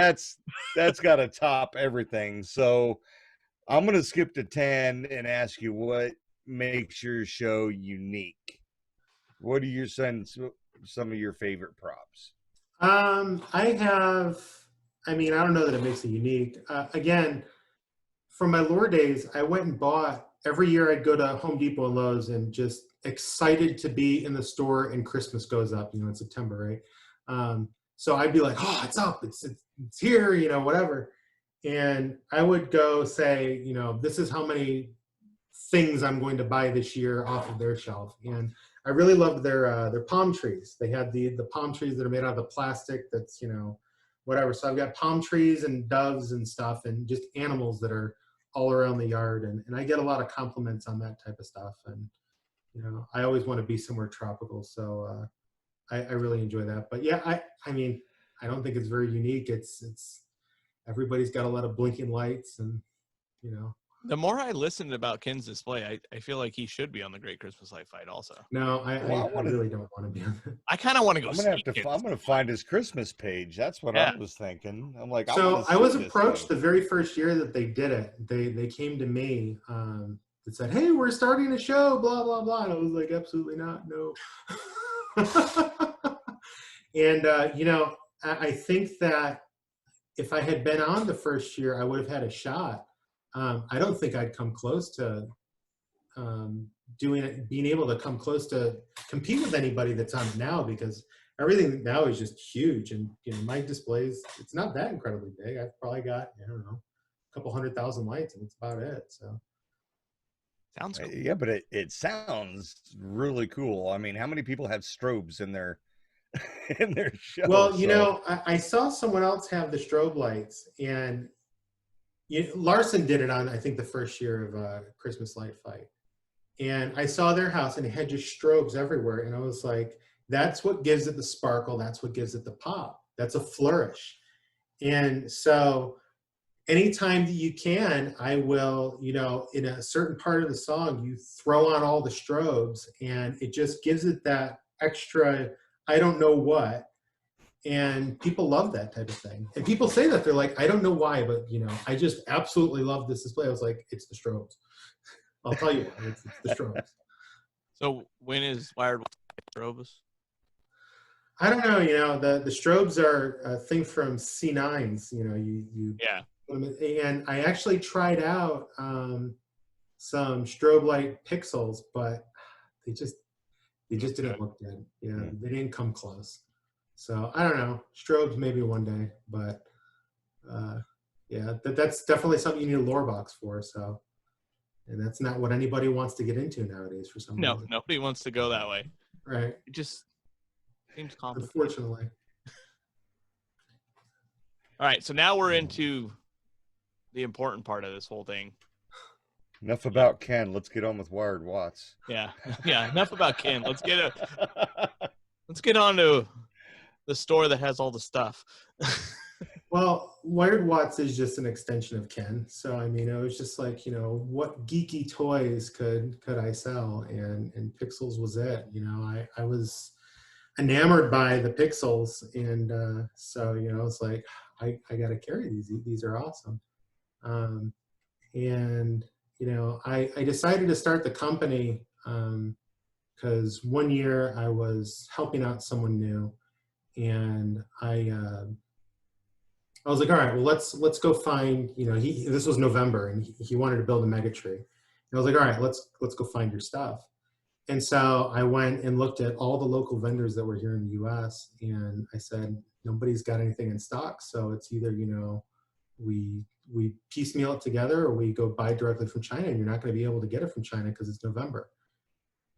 That's got to top everything. So I'm going to skip to 10 and ask you what makes your show unique. What are some of your favorite props? I don't know that it makes it unique. Again, from my lure days, I went and bought, every year I'd go to Home Depot and Lowe's and just excited to be in the store, and Christmas goes up, in September, right? So I'd be like, oh, it's up, it's here, whatever. And I would go say, this is how many things I'm going to buy this year off of their shelf. And I really loved their palm trees. They had the palm trees that are made out of the plastic that's, whatever. So I've got palm trees and doves and stuff, and just animals that are all around the yard. And I get a lot of compliments on that type of stuff. And, I always want to be somewhere tropical. So I really enjoy that. But yeah, I don't think it's very unique. It's everybody's got a lot of blinking lights, and, The more I listened about Ken's display, I feel like he should be on the Great Christmas Light Fight also. No, I really don't want to be on it. I kind of want to go. I'm gonna find his Christmas page. That's what I was thinking. I'm like, so I was approached the very first year that they did it. They came to me and said, "Hey, we're starting a show, blah blah blah," and I was like, "Absolutely not, no." And I think that if I had been on the first year, I would have had a shot. I don't think I'd come close to being able to come close to compete with anybody that's on it now, because everything now is just huge. And my displays, it's not that incredibly big. I've probably got, I don't know, a couple 100,000 lights, and that's about it. So sounds cool. Yeah, but it sounds really cool. I mean, how many people have strobes in their show? Well, I saw someone else have the strobe lights, and Larson did it on, I think, the first year of Christmas Light Fight. And I saw their house, and it had just strobes everywhere. And I was like, that's what gives it the sparkle. That's what gives it the pop. That's a flourish. And so anytime that you can, I will, in a certain part of the song, you throw on all the strobes, and it just gives it that extra, I don't know what. And people love that type of thing. And people say that, they're like, I don't know why, but I just absolutely love this display. I was like, it's the strobes. I'll tell you why. It's the strobes. So when is Wired strobes? I don't know. The strobes are a thing from C9s. Yeah. And I actually tried out some strobe light pixels, but they just didn't look good. Yeah, they didn't come close. So I don't know. Strobes maybe one day, but yeah, that's definitely something you need a lure box for. So, and that's not what anybody wants to get into nowadays for some reason. Nobody wants to go that way. Right. It just seems complicated. Unfortunately. All right, so now we're into the important part of this whole thing. Enough about Ken. Let's get on with Wired Watts. Yeah. Enough about Ken. Let's get on to the store that has all the stuff. Well, Wired Watts is just an extension of Ken. So I mean, it was just like, what geeky toys could I sell, and Pixels was it. enamored by the pixels, and so it's like I got to carry these. These are awesome. And I decided to start the company because one year I was helping out someone new, and I was like, all right, well let's go find, this was November, and he wanted to build a mega tree. And I was like, all right, let's go find your stuff. And so I went and looked at all the local vendors that were here in the US, and I said, nobody's got anything in stock. So it's either, we piecemeal it together, or we go buy directly from China, and you're not going to be able to get it from China because it's November.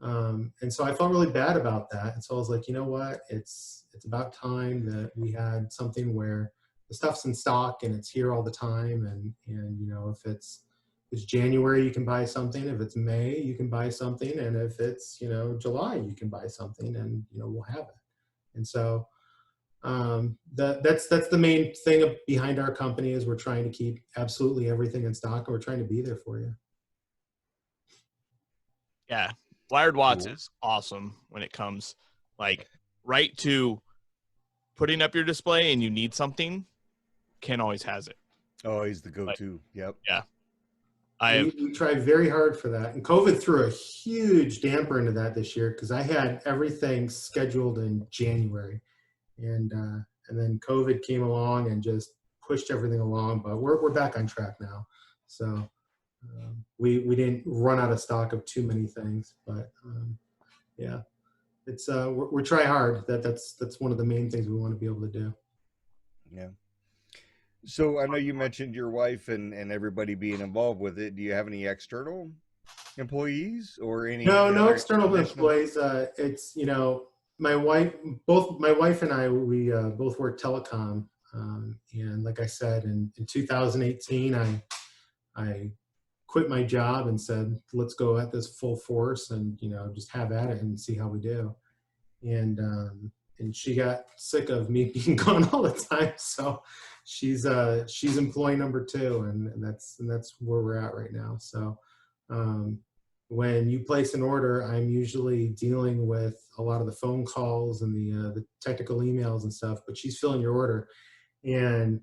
And so I felt really bad about that. And so I was like, you know what, it's about time that we had something where the stuff's in stock and it's here all the time. And if it's January, you can buy something. If it's May, you can buy something. And if it's, July, you can buy something, and, we'll have it. And so that's the main thing behind our company is we're trying to keep absolutely everything in stock, and we're trying to be there for you. Yeah. Wired Watts is awesome when it comes right to putting up your display and you need something. Ken always has it. Oh, he's the go-to. Yep. Yeah. We tried very hard for that, and COVID threw a huge damper into that this year because I had everything scheduled in January, and then COVID came along and just pushed everything along. But we're back on track now, so we didn't run out of stock of too many things. But yeah, it's we're try hard. That's one of the main things we want to be able to do. Yeah. So I know you mentioned your wife and everybody being involved with it. Do you have any external employees or any? No external employees. It's my wife and I, we both work telecom, and like I said, in 2018, I quit my job and said, let's go at this full force and just have at it and see how we do. And she got sick of me being gone all the time, so she's employee number 2, and that's where we're at right now. So when you place an order, I'm usually dealing with a lot of the phone calls and the technical emails and stuff, but she's filling your order, and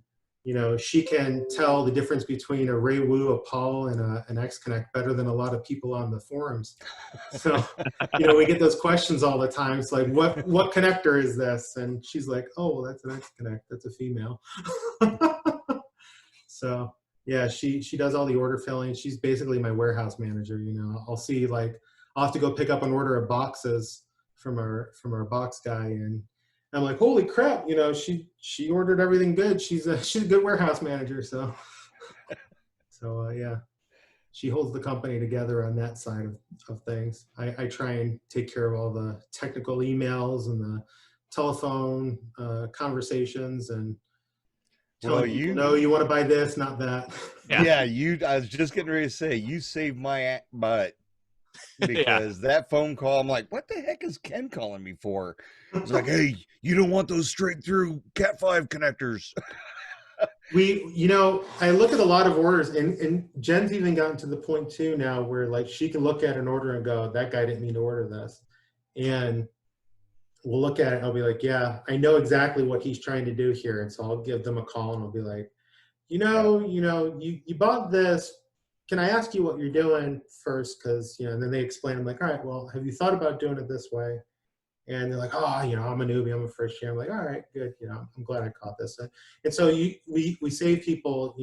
she can tell the difference between a Ray Wu, a Paul, and an X-Connect better than a lot of people on the forums. So, we get those questions all the time. It's like, what connector is this? And she's like, oh, well, that's an X-Connect. That's a female. So, yeah, she does all the order filling. She's basically my warehouse manager. I'll see, I'll have to go pick up an order of boxes from our box guy, and I'm like, holy crap, she ordered everything good. She's a good warehouse manager. So yeah, she holds the company together on that side of things. I try and take care of all the technical emails and the telephone conversations, and telling people, no, you want to buy this, not that. Yeah. I was just getting ready to say, you saved my butt. Because that phone call, I'm like, what the heck is Ken calling me for? He's like, hey, you don't want those straight through Cat 5 connectors. I look at a lot of orders, and Jen's even gotten to the point too now where she can look at an order and go, that guy didn't mean to order this. And we'll look at it and I'll be like, yeah, I know exactly what he's trying to do here. And so I'll give them a call and I'll be like, you bought this. Can I ask you what you're doing first? Because, and then they explain, I'm like, all right, well, have you thought about doing it this way? And they're like, oh, I'm a newbie, I'm a first year. I'm like, all right, good. I'm glad I caught this. And so we save people,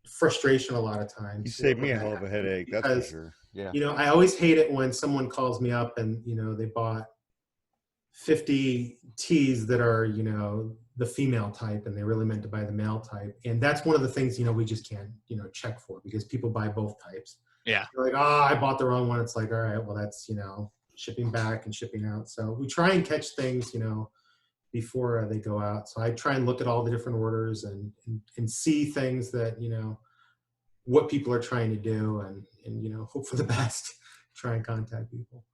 frustration a lot of times. You save me a hell of a headache, that's for sure. Yeah. I always hate it when someone calls me up and, they bought 50 tees that are, the female type, and they really meant to buy the male type. And that's one of the things, we just can't, check for, because people buy both types. Yeah. They're like, oh, I bought the wrong one. It's like, all right, well, that's, shipping back and shipping out. So we try and catch things, before they go out. So I try and look at all the different orders and see things that, what people are trying to do, and hope for the best, try and contact people.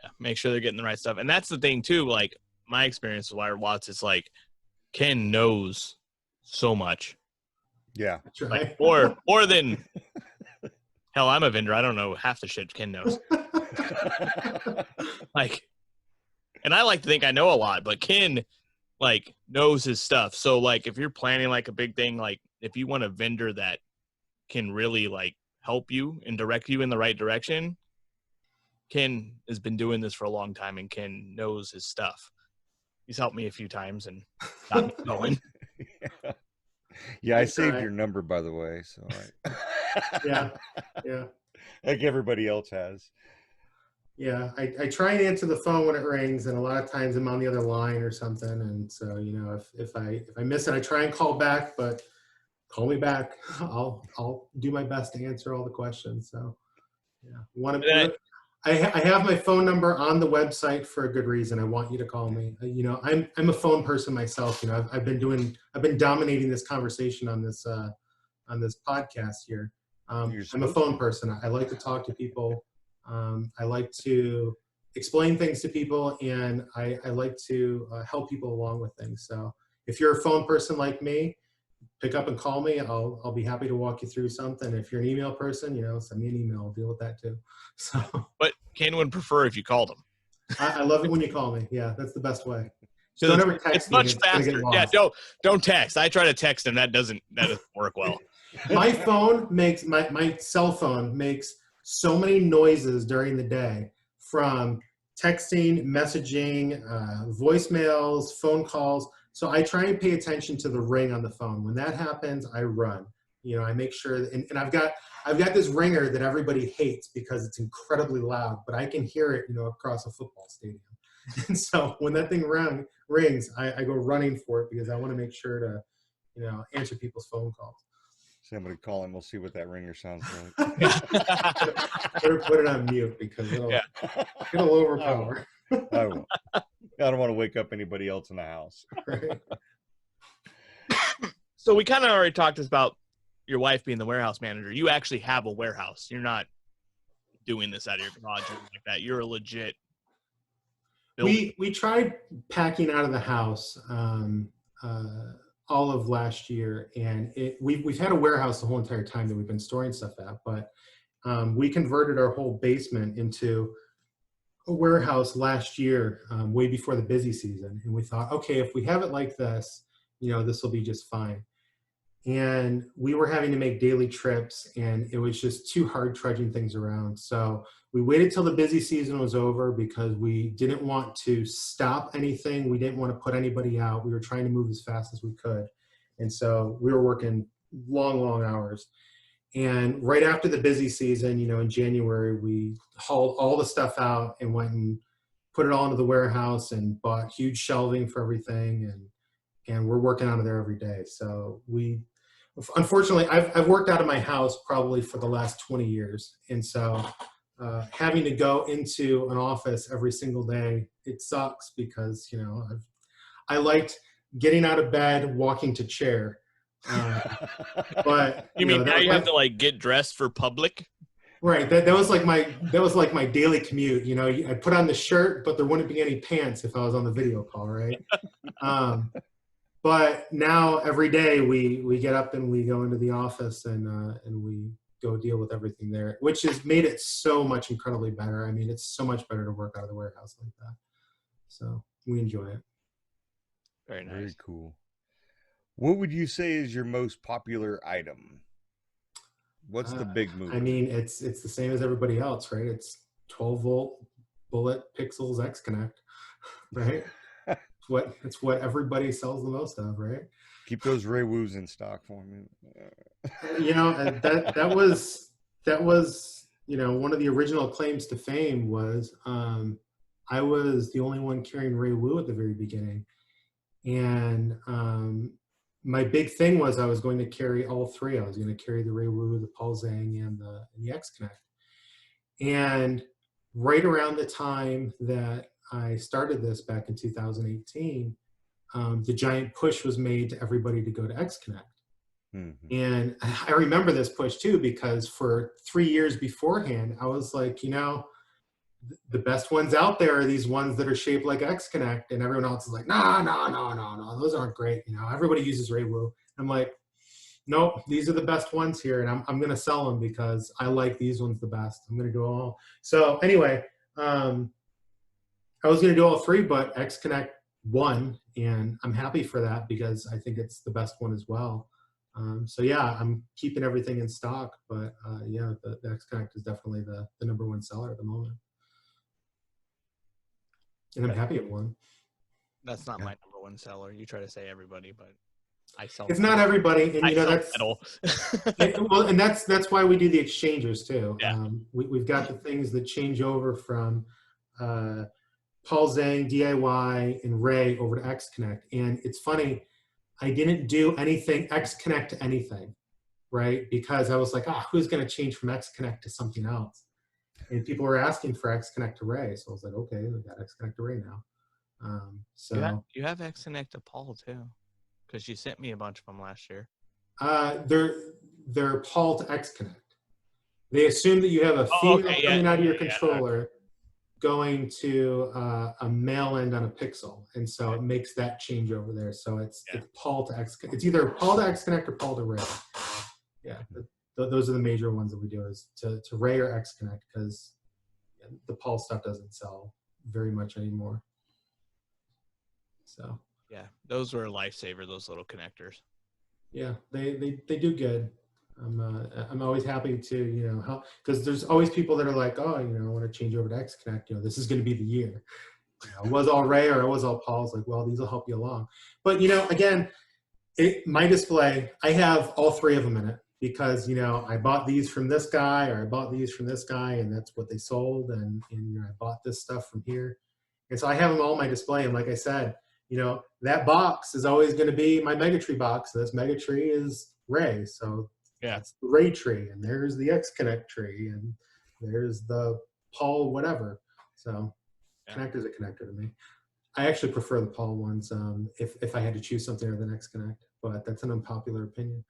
Yeah. Make sure they're getting the right stuff. And that's the thing too, my experience with Wired Watts is Ken knows so much. Yeah. That's right. More than hell, I'm a vendor. I don't know half the shit Ken knows. And I like to think I know a lot, but Ken, like, knows his stuff. So, like, if you're planning, like, a big thing, like, if you want a vendor that can really, like, help you and direct you in the right direction, Ken has been doing this for a long time, and Ken knows his stuff. He's helped me a few times and got me going. Yeah, I saved your number, by the way. So yeah. Like everybody else has. Yeah, I try and answer the phone when it rings, and a lot of times I'm on the other line or something. And so, you know, if I miss it, I try and call back, but call me back. I'll do my best to answer all the questions. So, yeah, I have my phone number on the website for a good reason. I want you to call me. You know, I'm a phone person myself. You know, I've been dominating this conversation on this podcast here. I'm a phone person. I like to talk to people. I like to explain things to people, and I like to help people along with things. So if you're a phone person like me, pick up and call me. I'll be happy to walk you through something. If you're an email person, you know, send me an email. I'll deal with that too. So, but Ken would prefer if you called him. I love it when you call me. Yeah, that's the best way. So don't ever text me. It's much faster. Yeah, don't text. I try to text him. That doesn't work well. My phone makes my cell phone makes so many noises during the day, from texting, messaging, voicemails, phone calls. So I try and pay attention to the ring on the phone. When that happens, I run. You know, I make sure, and I've got this ringer that everybody hates because it's incredibly loud, but I can hear it, you know, across a football stadium. And so when that thing rings, I go running for it because I want to make sure to, you know, answer people's phone calls. Somebody call him. We'll see what that ringer sounds like. Better put it on mute because it'll overpower. I won't. I don't want to wake up anybody else in the house. Right. So we kind of already talked about your wife being the warehouse manager. You actually have a warehouse. You're not doing this out of your garage or like that. You're a legit building. We tried packing out of the house all of last year, and we've had a warehouse the whole entire time that we've been storing stuff at, but we converted our whole basement into a warehouse last year, way before the busy season. And we thought, okay, if we have it like this, you know, this will be just fine. And we were having to make daily trips, and it was just too hard trudging things around. So we waited till the busy season was over because we didn't want to stop anything. We didn't want to put anybody out. We were trying to move as fast as we could. And so we were working long hours. And right after the busy season, you know, in January, we hauled all the stuff out and went and put it all into the warehouse and bought huge shelving for everything. And we're working out of there every day. So unfortunately, I've worked out of my house probably for the last 20 years. And so having to go into an office every single day, it sucks because, you know, I liked getting out of bed, walking to chair. But you mean now you have to like get dressed for public? Right. That was like my daily commute. You know, I put on the shirt, but there wouldn't be any pants if I was on the video call, right? But now every day we get up and we go into the office and we go deal with everything there, which has made it so much incredibly better. I mean, it's so much better to work out of the warehouse like that. So we enjoy it. Very nice. Very cool. What would you say is your most popular item? What's the big move? I mean, it's the same as everybody else, right? It's 12-volt bullet pixels X Connect, right? It's what everybody sells the most of, right? Keep those Ray Woos in stock for me. You know, that was you know, one of the original claims to fame was I was the only one carrying Ray Woo at the very beginning, and my big thing was I was going to carry all three. I was going to carry the Ray Woo, the Paul Zhang, and the X Connect. And right around the time that I started this back in 2018, the giant push was made to everybody to go to X Connect. Mm-hmm. And I remember this push too, because for 3 years beforehand, I was like, you know, the best ones out there are these ones that are shaped like X Connect, and everyone else is like, no, those aren't great. You know, everybody uses Ray Woo. I'm like, nope, these are the best ones here, and I'm going to sell them because I like these ones the best. I'm going to go all. So anyway, I was going to do all three, but X Connect won, and I'm happy for that because I think it's the best one as well. So yeah, I'm keeping everything in stock, but yeah, the X Connect is definitely the number one seller at the moment, and I'm happy it won. That's not my number one seller. You try to say everybody, but I sell. It's not everybody, and you know that's well, and that's why we do the exchangers too. Yeah. We've got the things that change over from Paul Zhang, DIY, and Ray over to X Connect, and it's funny. I didn't do anything X Connect to anything, right? Because I was like, who's going to change from X Connect to something else? And people were asking for X Connect to Ray, so I was like, okay, we got X Connect to Ray now. So you have X Connect to Paul too, because you sent me a bunch of them last year. They're Paul to X Connect. They assume that you have a female coming out of your controller going to a male end on a Pixel, and so it makes that change over there. So it's Paul to X. It's either Paul to X Connect or Paul to Ray. Yeah, those are the major ones that we do, is to Ray or X Connect, because the Paul stuff doesn't sell very much anymore. So yeah, those were a lifesaver. Those little connectors. Yeah, they do good. I'm always happy to help, because there's always people that are like, I want to change over to X Connect. This is going to be the year. I was all Ray or I was all Paul. It's like, well, these will help you along. But again, my display, I have all three of them in it, because I bought these from this guy, or I bought these from this guy, and that's what they sold, and I bought this stuff from here, and so I have them all on my display. And like I said, that box is always going to be my Megatree box. This Megatree is Ray, so that's the Ray tree, and there's the X Connect tree, and there's the Paul whatever. So connector's a connector to me. I actually prefer the Paul ones if I had to choose something other than X Connect, but that's an unpopular opinion.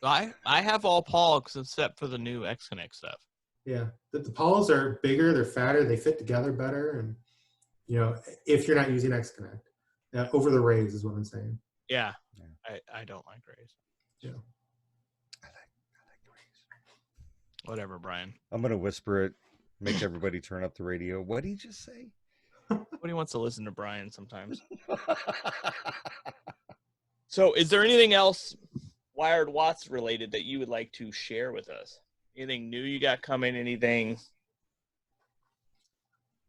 I have all Paul except for the new X Connect stuff. Yeah, the Pauls are bigger, they're fatter, they fit together better, and if you're not using X Connect over the Rays is what I'm saying. Yeah. I don't like Rays. Yeah. Whatever, Brian. I'm going to whisper it, make everybody turn up the radio. What did he just say? Nobody wants to listen to Brian sometimes. So is there anything else Wired Watts related that you would like to share with us? Anything new you got coming? Anything?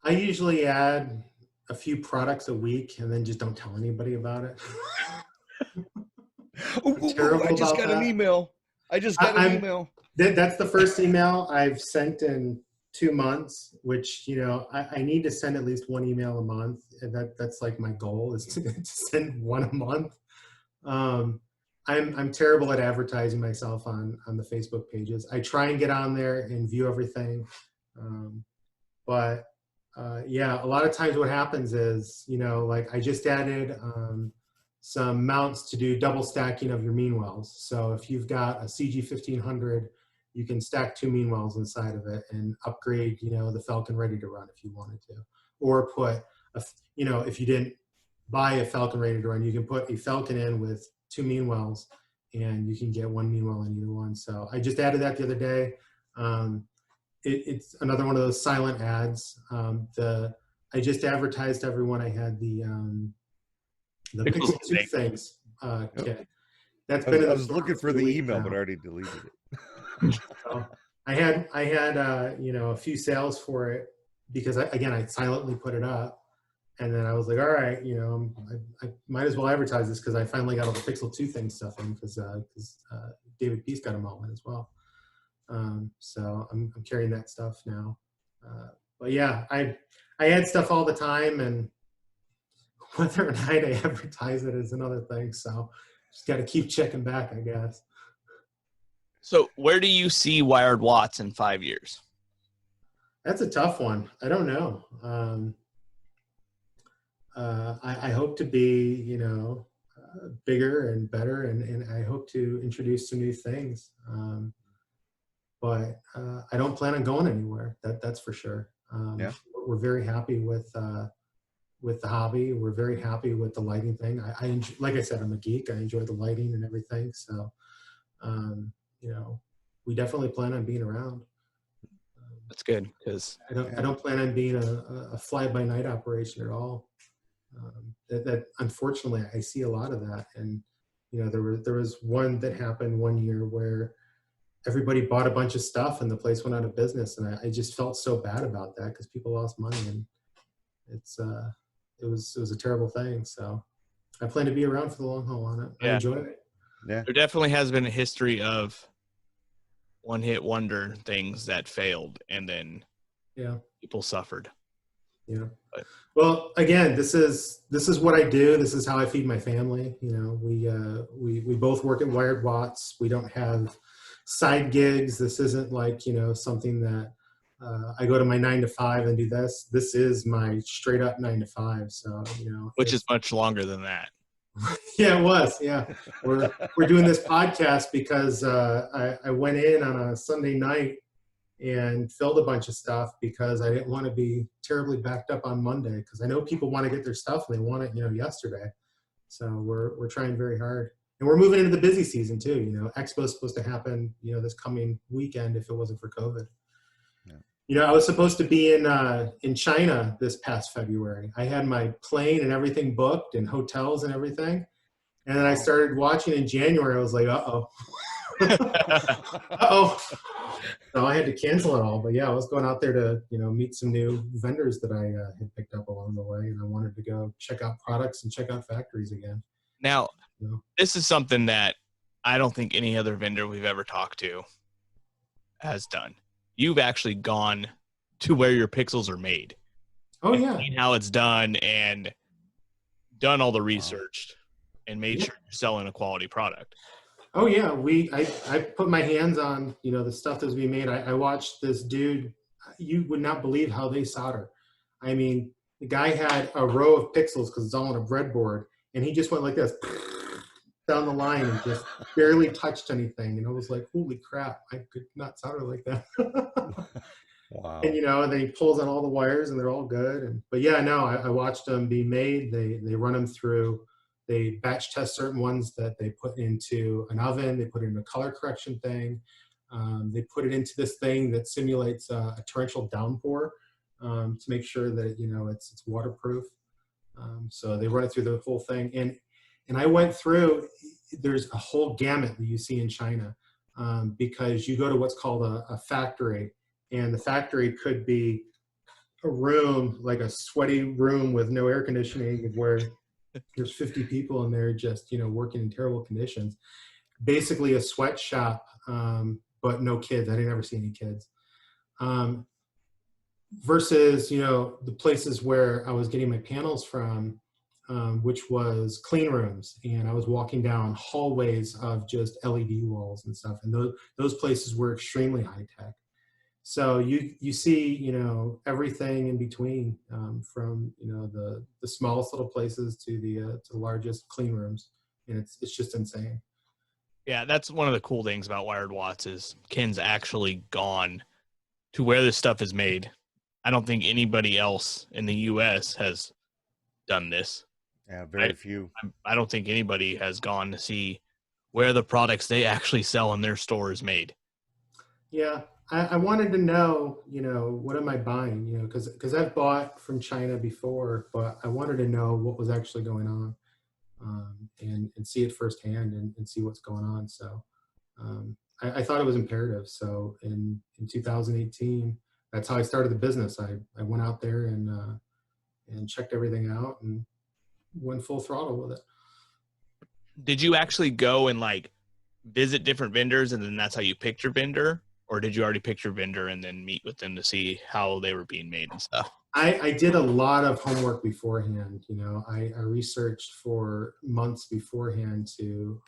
I usually add a few products a week and then just don't tell anybody about it. I just got an email. That's the first email I've sent in 2 months, which, I need to send at least one email a month. And that's like my goal, is to send one a month. I'm terrible at advertising myself on the Facebook pages. I try and get on there and view everything. But a lot of times what happens is, like I just added some mounts to do double stacking of your mean wells. So if you've got a CG 1500, you can stack 2 mean wells inside of it and upgrade, the Falcon ready to run if you wanted to. Or put, if you didn't buy a Falcon ready to run, you can put a Falcon in with 2 mean wells, and you can get 1 mean well in either one. So I just added that the other day. It's another one of those silent ads. I just advertised to everyone I had the Pixel 2 things kit. That's been. I was looking for the email, but I already deleted it. So I had a few sales for it, because I silently put it up, and then I was like, all right, I might as well advertise this, because I finally got all the Pixel 2 thing stuff in, because David Peace got them all in as well. So I'm carrying that stuff now. But yeah, I add stuff all the time, and whether or not I advertise it is another thing. So just got to keep checking back, I guess. So where do you see Wired Watts in 5 years? That's a tough one. I don't know. I hope to be, bigger and better, and I hope to introduce some new things. But I don't plan on going anywhere. That's for sure. We're very happy with the hobby. We're very happy with the lighting thing. I enjoy, like I said, I'm a geek. I enjoy the lighting and everything. So, we definitely plan on being around. That's good because I don't plan on being a fly-by-night operation at all. That unfortunately I see a lot of that, and there was one that happened one year where everybody bought a bunch of stuff and the place went out of business, and I just felt so bad about that because people lost money, and it was a terrible thing. So I plan to be around for the long haul on it. Yeah. I enjoy it. Yeah. There definitely has been a history of one-hit wonder things that failed, and then people suffered. Yeah. But, well, again, this is what I do. This is how I feed my family. We both work at Wired Watts. We don't have side gigs. This isn't like something that I go to my 9 to 5 and do this. This is my straight up 9 to 5. So which is much longer than that. Yeah, it was. Yeah, we're doing this podcast because I went in on a Sunday night and filled a bunch of stuff because I didn't want to be terribly backed up on Monday, because I know people want to get their stuff and they want it yesterday. So we're trying very hard, and we're moving into the busy season too. Expo's supposed to happen this coming weekend if it wasn't for COVID. Yeah. I was supposed to be in China this past February. I had my plane and everything booked and hotels and everything. And then I started watching in January. I was like, uh-oh. Uh-oh. So I had to cancel it all. But yeah, I was going out there to, meet some new vendors that I had picked up along the way. And I wanted to go check out products and check out factories again. Now, this is something that I don't think any other vendor we've ever talked to has done. You've actually gone to where your pixels are made. Oh, yeah. Seen how it's done and done all the research and made sure you're selling a quality product. Oh, yeah. I put my hands on, the stuff that's being made. I watched this dude. You would not believe how they solder. I mean, the guy had a row of pixels because it's all on a breadboard, and he just went like this down the line and just barely touched anything. And I was like, holy crap, I could not solder like that. Wow. And then he pulls on all the wires and they're all good. But yeah, no, I watched them be made. They run them through, they batch test certain ones that they put into an oven, they put it in a color correction thing. They put it into this thing that simulates a torrential downpour to make sure that it's waterproof. So they run it through the whole thing. And I went through, there's a whole gamut that you see in China because you go to what's called a factory, and the factory could be a room, like a sweaty room with no air conditioning, where there's 50 people in there just, working in terrible conditions. Basically a sweatshop, but no kids. I didn't ever see any kids. Versus, the places where I was getting my panels from, which was clean rooms, and I was walking down hallways of just LED walls and stuff, and those places were extremely high tech. So you see everything in between, from the smallest little places to the largest clean rooms, and it's just insane. Yeah, that's one of the cool things about Wired Watts is Ken's actually gone to where this stuff is made. I don't think anybody else in the U.S. has done this. Yeah, very few. I don't think anybody has gone to see where the products they actually sell in their store is made. Yeah, I wanted to know, what am I buying? Because I've bought from China before, but I wanted to know what was actually going on, and see it firsthand and see what's going on. So I thought it was imperative. So in 2018, that's how I started the business. I went out there and checked everything out and went full throttle with it. Did you actually go and visit different vendors and then that's how you picked your vendor? Or did you already pick your vendor and then meet with them to see how they were being made and stuff? I did a lot of homework beforehand. I researched for months beforehand to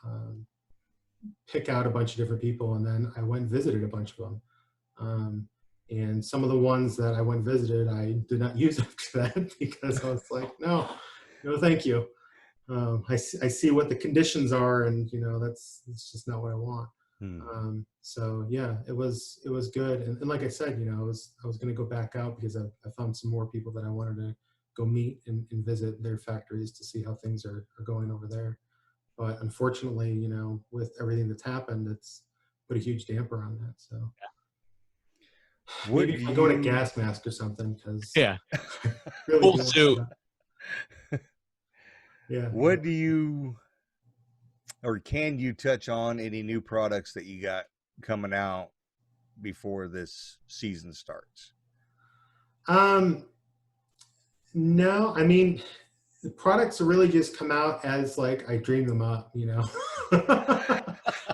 pick out a bunch of different people, and then I went and visited a bunch of them. And some of the ones that I went and visited, I did not use after that because I was like, no, thank you. I see what the conditions are, and that's just not what I want. So yeah, it was good. And like I said, I was going to go back out because I found some more people that I wanted to go meet and visit their factories to see how things are going over there. But unfortunately, with everything that's happened, it's put a huge damper on that. So. Maybe if I go in a gas mask or something, because really full suit. Yeah. What do you, or can you touch on any new products that you got coming out before this season starts? No, I mean, the products really just come out as like I dream them up, you know.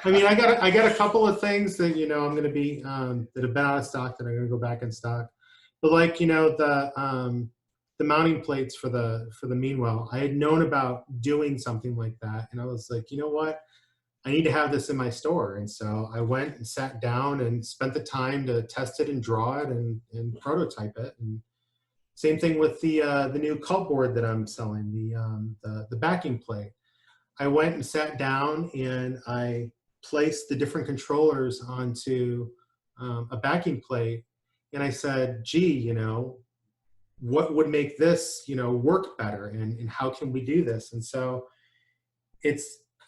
I mean, I got a couple of things that, you know, I'm going to be that have been out of stock that I'm going to go back in stock. But like, you know, the mounting plates for the Meanwell, I had known about doing something like that, and I was like, you know what, I need to have this in my store. And so I went and sat down and spent the time to test it and draw it and prototype it. And same thing with the new cupboard that I'm selling, the backing plate. I went and sat down and I placed the different controllers onto a backing plate, and I said, gee, you know, what would make this, you know, work better, and how can we do this? And so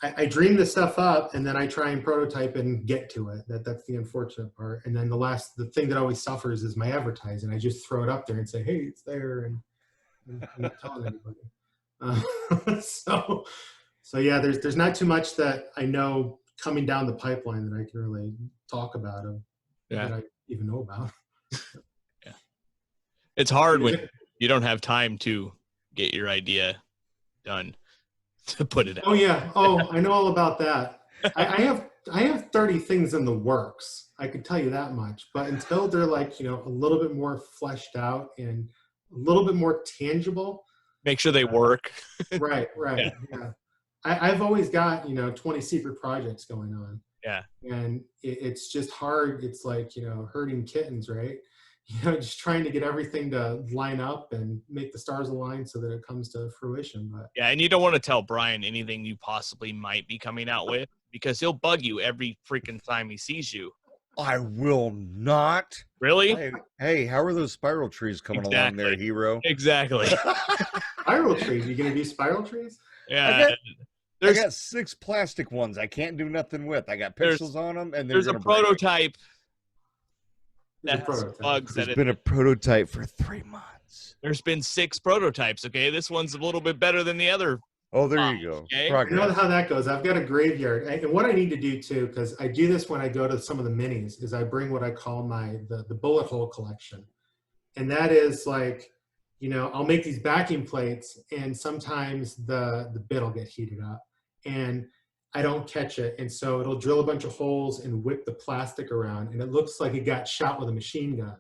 I dream this stuff up, and then I try and prototype and get to it. That's the unfortunate part. And then the thing that always suffers is my advertising. I just throw it up there and say, hey, it's there, and I'm not telling anybody. So yeah, there's not too much that I know coming down the pipeline that I can really talk about that I even know about. Yeah, it's hard when you don't have time to get your idea done to put it out. Oh yeah. Oh, I know all about that. I have 30 things in the works. I could tell you that much. But until they're like, you know, a little bit more fleshed out and a little bit more tangible. Make sure they work. Right. Yeah. I've always got, you know, 20 secret projects going on. Yeah. And it's just hard. It's like, you know, herding kittens, right? You know, just trying to get everything to line up and make the stars align so that it comes to fruition. But yeah, and you don't want to tell Brian anything you possibly might be coming out with, because he'll bug you every freaking time he sees you. I will not. Really? Hey, how are those spiral trees coming along there, hero? Exactly. Spiral trees? You gonna do spiral trees? Yeah. I got 6 plastic ones I can't do nothing with. I got pixels on them, and there's a prototype. There's been a prototype for 3 months. There's been 6 prototypes. Okay, this one's a little bit better than the other. Oh, there you go. Okay? You know how that goes. I've got a graveyard, and what I need to do too, because I do this when I go to some of the minis, is I bring what I call the bullet hole collection, and that is like, you know, I'll make these backing plates, and sometimes the bit will get heated up, and I don't catch it, and so it'll drill a bunch of holes and whip the plastic around, and it looks like it got shot with a machine gun.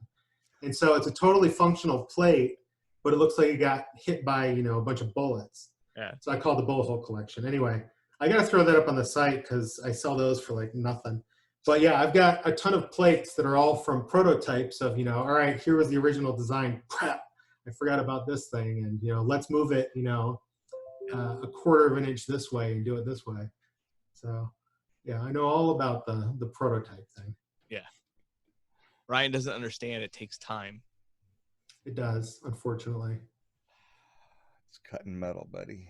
And so it's a totally functional plate, but it looks like it got hit by, you know, a bunch of bullets. Yeah. So I call it the bullet hole collection. Anyway, I got to throw that up on the site because I sell those for like nothing. But yeah, I've got a ton of plates that are all from prototypes of, you know, all right, here was the original design. Crap, I forgot about this thing, and, you know, let's move it, you know, a quarter of an inch this way and do it this way. So, yeah, I know all about the prototype thing. Yeah. Ryan doesn't understand it takes time. It does, unfortunately. It's cutting metal, buddy.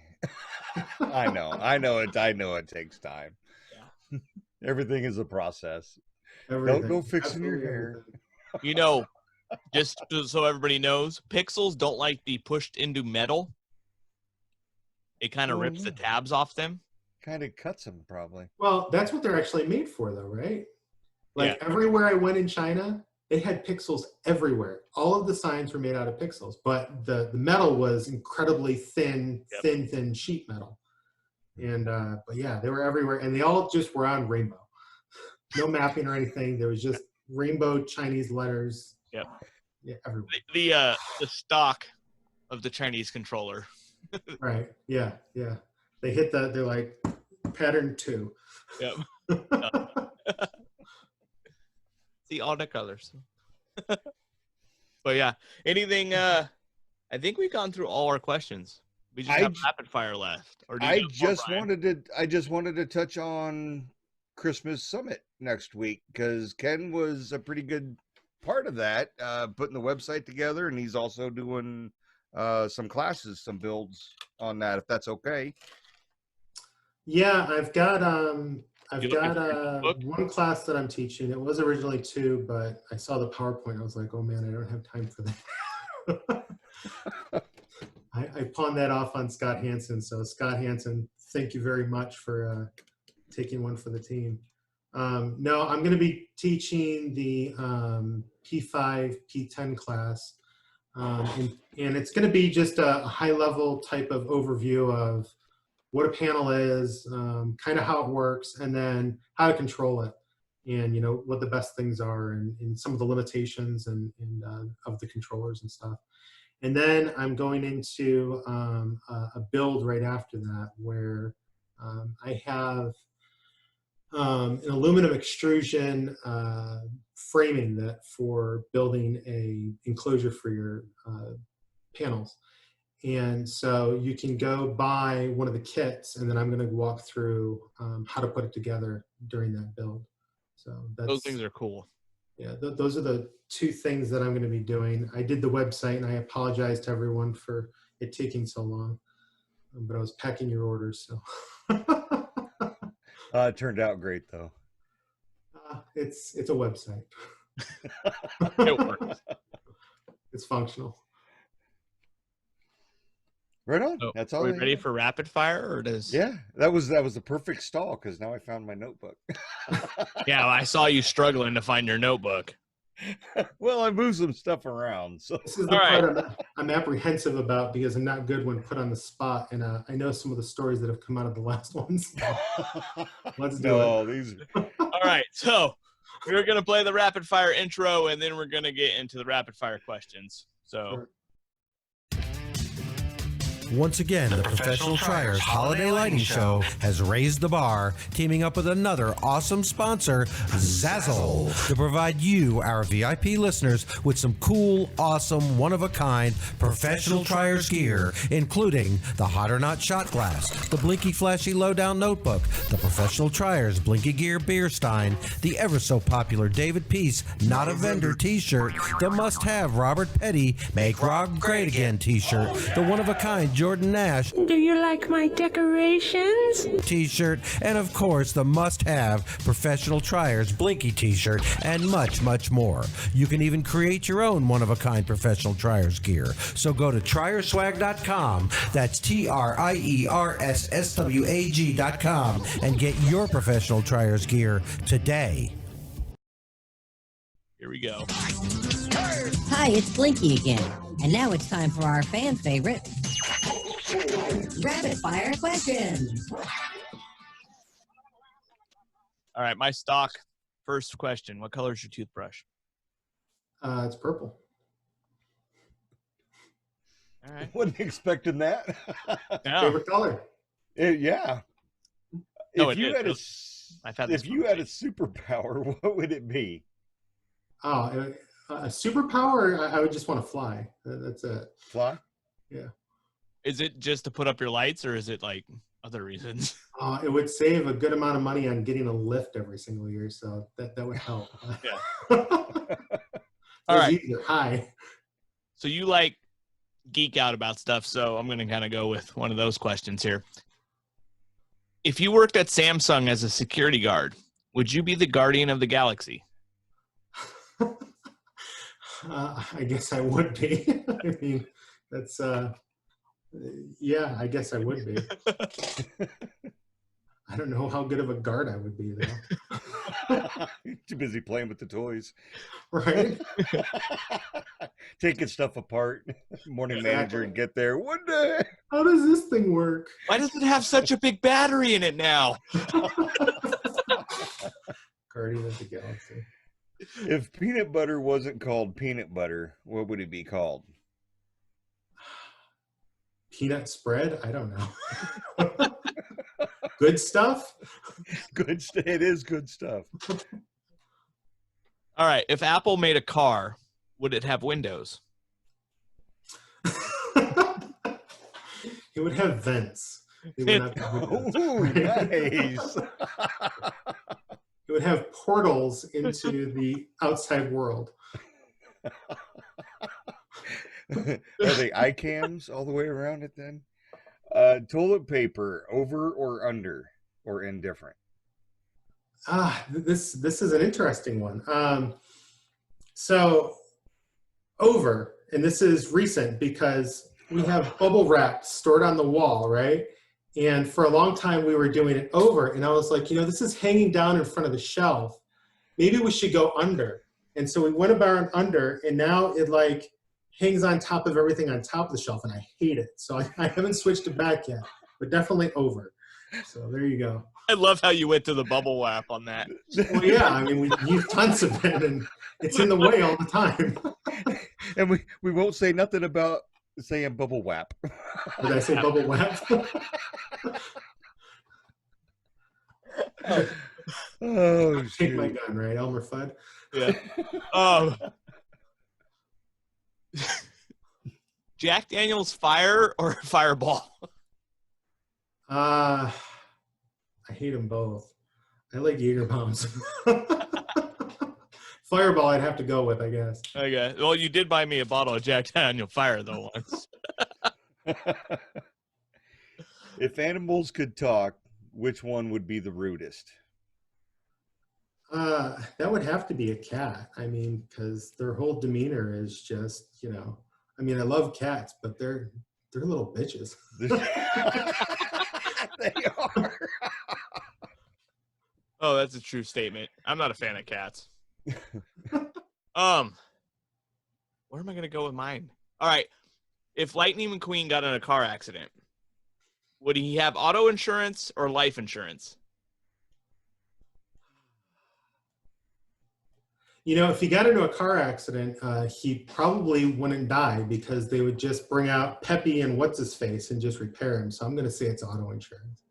I know it takes time. Yeah. Everything is a process. Don't go fixing your hair. You know, just so everybody knows, pixels don't like to be pushed into metal. It kind of rips the tabs off them. Kind of cuts them, probably. Well, that's what they're actually made for, though, right? Like everywhere I went in China, they had pixels everywhere. All of the signs were made out of pixels, but the metal was incredibly thin sheet metal. And but yeah, they were everywhere, and they all just were on rainbow. No mapping or anything. There was just rainbow Chinese letters. Yep. Yeah, everywhere. The stock of the Chinese controller. Right. Yeah. Yeah. They're like pattern 2. Yep. See all the colors. But yeah, anything, I think we've gone through all our questions. We just have rapid fire left. Or I just wanted to touch on Christmas Summit next week, because Ken was a pretty good part of that, putting the website together, and he's also doing some classes, some builds on that, if that's okay. Yeah, I've got I've got one class that I'm teaching. It was originally 2, but I saw the PowerPoint. I was like, oh man, I don't have time for that. I pawned that off on Scott Hansen. So Scott Hansen, thank you very much for taking one for the team. No, I'm going to be teaching the P5, P10 class. And it's going to be just a high-level type of overview of what a panel is, kind of how it works, and then how to control it, and what the best things are, and some of the limitations and of the controllers and stuff. And then I'm going into a build right after that, where I have an aluminum extrusion framing that for building a enclosure for your panels. And so you can go buy one of the kits, and then I'm going to walk through how to put it together during that build. So those things are cool. Yeah, those are the 2 things that I'm going to be doing. I did the website, and I apologize to everyone for it taking so long, but I was packing your orders. So it turned out great, though. It's a website. It works. It's functional. Right on. So, that's all. Are we ready for rapid fire, or does? Yeah, that was the perfect stall, because now I found my notebook. Yeah, I saw you struggling to find your notebook. Well, I moved some stuff around. So this is the part I'm apprehensive about, because I'm not good when put on the spot, and I know some of the stories that have come out of the last ones. Let's do it. All right, so we're gonna play the rapid fire intro, and then we're gonna get into the rapid fire questions. So. Sure. Once again, the Professional Triers Holiday Lighting Show has raised the bar, teaming up with another awesome sponsor, Zazzle, to provide you, our VIP listeners, with some cool, awesome, one-of-a-kind Professional Triers gear, including the Hot or Not shot glass, the Blinky Flashy Lowdown notebook, the Professional Triers Blinky Gear beer stein, the ever-so-popular David Peace Not a Vendor t-shirt, the must-have Robert Petty Make Rock Great Again t-shirt, the one-of-a-kind Jordan Nash Do you like my decorations? t-shirt, and of course the must-have Professional Triers Blinky t-shirt, and much, much more. You can even create your own one-of-a-kind Professional Triers gear. So go to trierswag.com, that's TRIERSSWAG.com, and get your Professional Triers gear today. Here we go. Hi, it's Blinky again. And now it's time for our fan favorite, Rapid Fire Questions. All right, my stock first question. What color is your toothbrush? It's purple. All right. Wasn't expecting that. Yeah. Favorite color? Yeah. No, if you had a superpower, what would it be? Oh, a superpower? I would just want to fly. That's it. Fly? Yeah. Is it just to put up your lights, or is it like other reasons? It would save a good amount of money on getting a lift every single year, so that would help. Yeah. All right. Hi. So you like geek out about stuff, so I'm going to kind of go with one of those questions here. If you worked at Samsung as a security guard, would you be the guardian of the galaxy? I guess I would be. I mean, that's yeah, I guess I would be. I don't know how good of a guard I would be, though. Too busy playing with the toys. Right? Taking stuff apart. Morning manager and get there. One day. How does this thing work? Why does it have such a big battery in it now? Guardian of the Galaxy. If peanut butter wasn't called peanut butter, what would it be called? Peanut spread? I don't know. Good stuff? It is good stuff. All right. If Apple made a car, would it have windows? It would have vents. It would not have windows. Ooh, nice. It would have portals into the outside world. Are they iCams all the way around it then? Toilet paper, over or under or indifferent? This is an interesting one. So over, and this is recent because we have bubble wrap stored on the wall, right? And for a long time we were doing it over, and I was like, this is hanging down in front of the shelf. Maybe we should go under. And so we went about under, and now it like hangs on top of everything on top of the shelf, and I hate it. So I haven't switched it back yet, but definitely over. So there you go. I love how you went to the bubble wrap on that. Well, yeah, I mean, we use tons of it, and it's in the way all the time. And we won't say nothing about saying bubble wrap. Did I say bubble wrap? Oh, take my gun, right, Elmer Fudd? Yeah. Jack Daniel's Fire or Fireball? I hate them both. I like Jaeger bombs. Fireball, I'd have to go with, I guess. Okay. Well, you did buy me a bottle of Jack Daniel Fire though once. If animals could talk, which one would be the rudest? That would have to be a cat. I mean, because their whole demeanor is just, I mean, I love cats, but they're little bitches. They are. Oh, that's a true statement. I'm not a fan of cats. Where am I going to go with mine? All right. If Lightning McQueen got in a car accident, would he have auto insurance or life insurance? If he got into a car accident, he probably wouldn't die because they would just bring out Peppy and what's-his-face and just repair him. So I'm going to say it's auto insurance.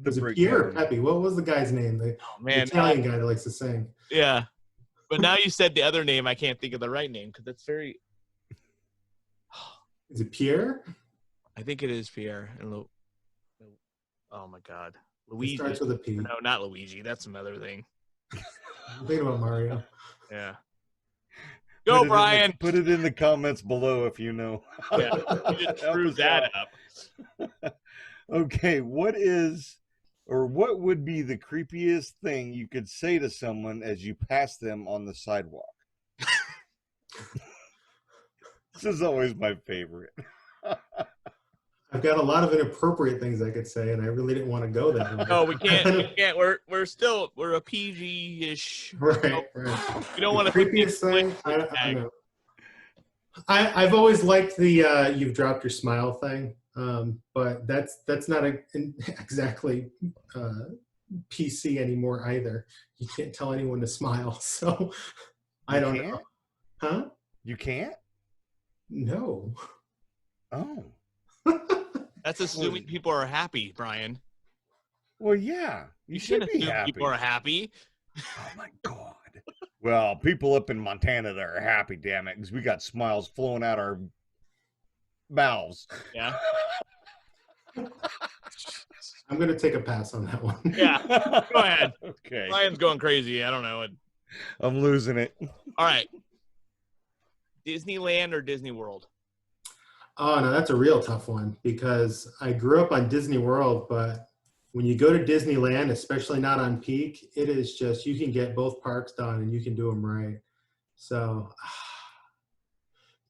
Was it Pierre or Peppy? What was the guy's name? The Italian guy that likes to sing. Yeah. But now you said the other name. I can't think of the right name because that's very... Is it Pierre? I think it is Pierre. Oh, my God. Luigi. It starts with a P. No, not Luigi. That's another thing. I'm thinking about Mario. Yeah. Go, Brian. Put it in the comments below if you know. Yeah, you just screw that up. Okay, what would be the creepiest thing you could say to someone as you pass them on the sidewalk? This is always my favorite. I've got a lot of inappropriate things I could say, and I really didn't want to go there. No, we can't. We're a PG-ish. Right. We don't want to. Creepiest thing? I don't know. I've always liked the "you've dropped your smile" thing, but that's not exactly PC anymore either. You can't tell anyone to smile, so I don't know. Huh? You can't? No. Oh. That's assuming people are happy, Brian. Well, yeah. You should be happy. People are happy. Oh, my God. Well, people up in Montana that are happy, damn it, because we got smiles flowing out our mouths. Yeah. I'm going to take a pass on that one. Yeah. Go ahead. Okay. Brian's going crazy. I don't know. I'm losing it. All right. Disneyland or Disney World? Oh, no, that's a real tough one because I grew up on Disney World, but when you go to Disneyland, especially not on peak, it is just, you can get both parks done and you can do them right. So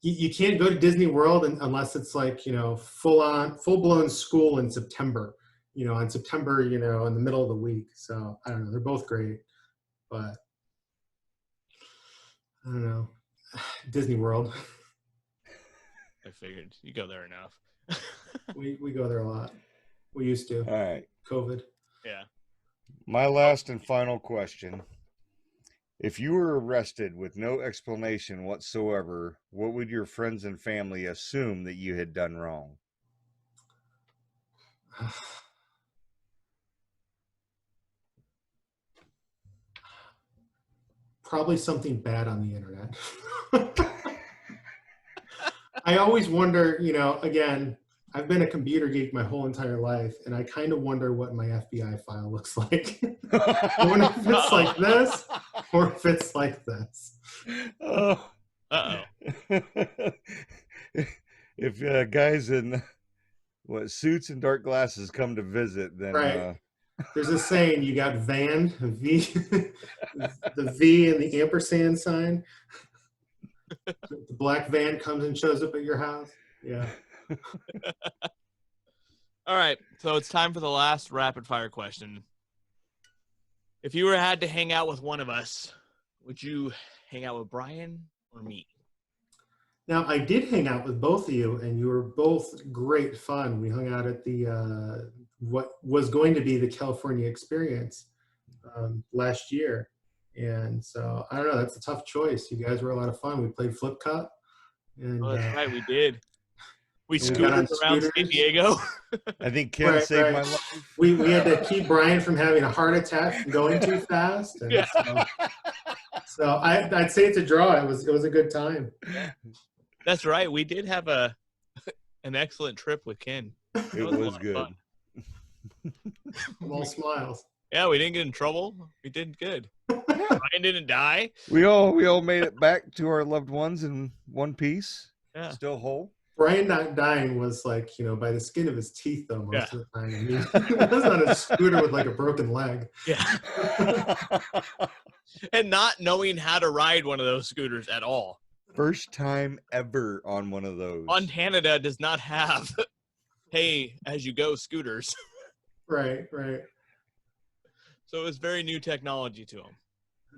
you can't go to Disney World unless it's like, full-blown school in September, on September, in the middle of the week. So I don't know, they're both great, but I don't know, Disney World. I figured you go there enough. we go there a lot. We used to. All right. COVID. Yeah. My last and final question. If you were arrested with no explanation whatsoever, what would your friends and family assume that you had done wrong? Probably something bad on the internet. I always wonder, again, I've been a computer geek my whole entire life, and I kind of wonder what my FBI file looks like. I wonder if it's like this or if it's like this. Oh. Uh-oh. If guys in what suits and dark glasses come to visit, then Right. There's a saying, you got Van, V, the V and the ampersand sign. The black van comes and shows up at your house. Yeah. All right, so it's time for the last rapid fire question. If you had to hang out with one of us, would you hang out with Brian or me? Now, I did hang out with both of you, and you were both great fun. We hung out at the what was going to be the California Experience last year. And so, I don't know, that's a tough choice. You guys were a lot of fun. We played Flip Cup. And, Oh, that's right, we did. We we got on scooted around San scooters. Diego. I think Ken saved my life. We had to keep Brian from having a heart attack from going too fast. And Yeah. so I'd say it's a draw. It was a good time. That's right, we did have an excellent trip with Ken. It was good. I'm all smiles. Yeah, we didn't get in trouble. We did good. Brian didn't die. We all made it back to our loved ones in one piece. Yeah. Still whole. Brian not dying was like, by the skin of his teeth, though, most of the time. I mean, he was on a scooter with like a broken leg. Yeah. And not knowing how to ride one of those scooters at all. First time ever on one of those. Canada does not have pay as you go scooters. Right. So it was very new technology to them.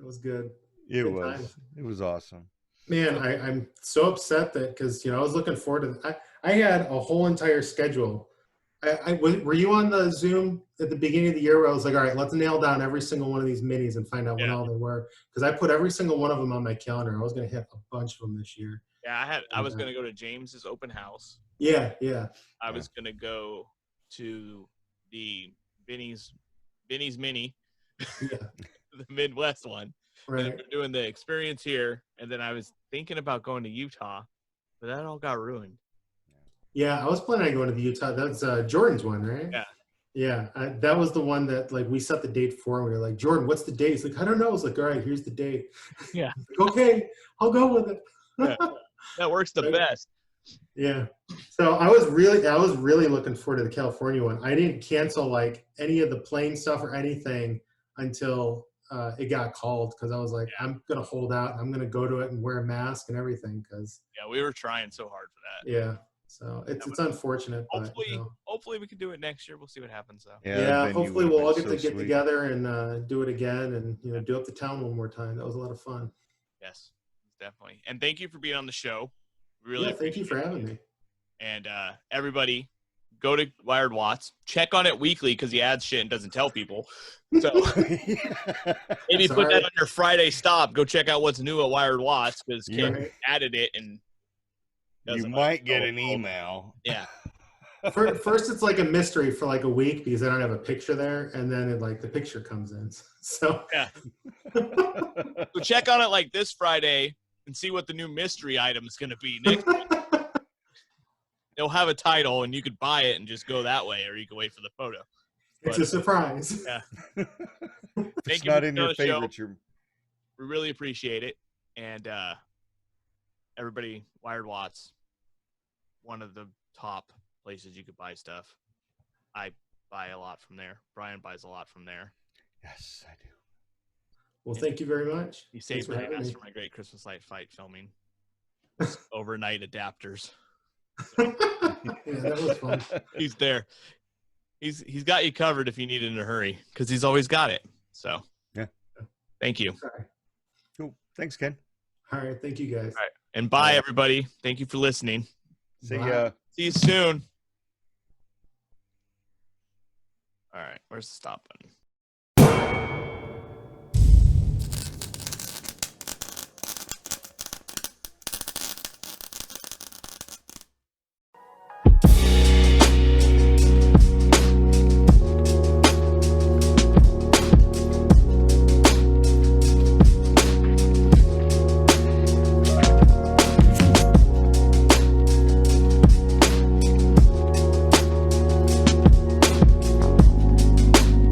It was good. It Good was. times. It was awesome. Man, I'm so upset that because I was looking forward to. I had a whole entire schedule. Were you on the Zoom at the beginning of the year where I was like, all right, let's nail down every single one of these minis and find out when all they were? Because I put every single one of them on my calendar. I was going to hit a bunch of them this year. Yeah, I was going to go to James's open house. Yeah. I was going to go to the Benny's Mini, Yeah. the Midwest one. Right. And we're doing the experience here, and then I was thinking about going to Utah, but that all got ruined. Yeah, I was planning on going to the Utah. That's Jordan's one, right? Yeah. Yeah, that was the one that like we set the date for, and we were like, Jordan, what's the date? He's like, I don't know. I was like, all right, here's the date. Yeah. Like, okay, I'll go with it. Yeah. That works the best. Yeah. So I was really looking forward to the California one. I didn't cancel like any of the plane stuff or anything until it got called, because I was like, I'm gonna hold out. I'm gonna go to it and wear a mask and everything, because we were trying so hard for that. Yeah. So it's unfortunate. Hopefully we can do it next year. We'll see what happens though. Yeah. Hopefully we'll all get together and do it again, and do up the town one more time. That was a lot of fun. Yes, definitely. And thank you for being on the show. Really. Thank you for having me. And everybody, go to Wired Watts. Check on it weekly because he adds shit and doesn't tell people. So maybe put that on your Friday stop. Go check out what's new at Wired Watts because Kim added it and. You might get an email. Yeah. First, it's like a mystery for like a week because I don't have a picture there, and then the picture comes in. So yeah. So check on it like this Friday and see what the new mystery item is going to be next week. They'll have a title, and you could buy it and just go that way, or you can wait for the photo. It's a surprise. Yeah. Thank you for not in your favorite. We really appreciate it, and everybody, Wired Watts, one of the top places you could buy stuff. I buy a lot from there. Brian buys a lot from there. Yes, I do. Well, thank you very much. He saved my ass for my great Christmas light fight filming. Overnight adapters. Yeah, that was fun. He's there. He's got you covered if you need it in a hurry because he's always got it. So yeah. Thank you. Sorry. Cool. Thanks, Ken. All right. Thank you, guys. All right. And bye, everybody. Thank you for listening. See ya. See you soon. All right. Where's the stop button?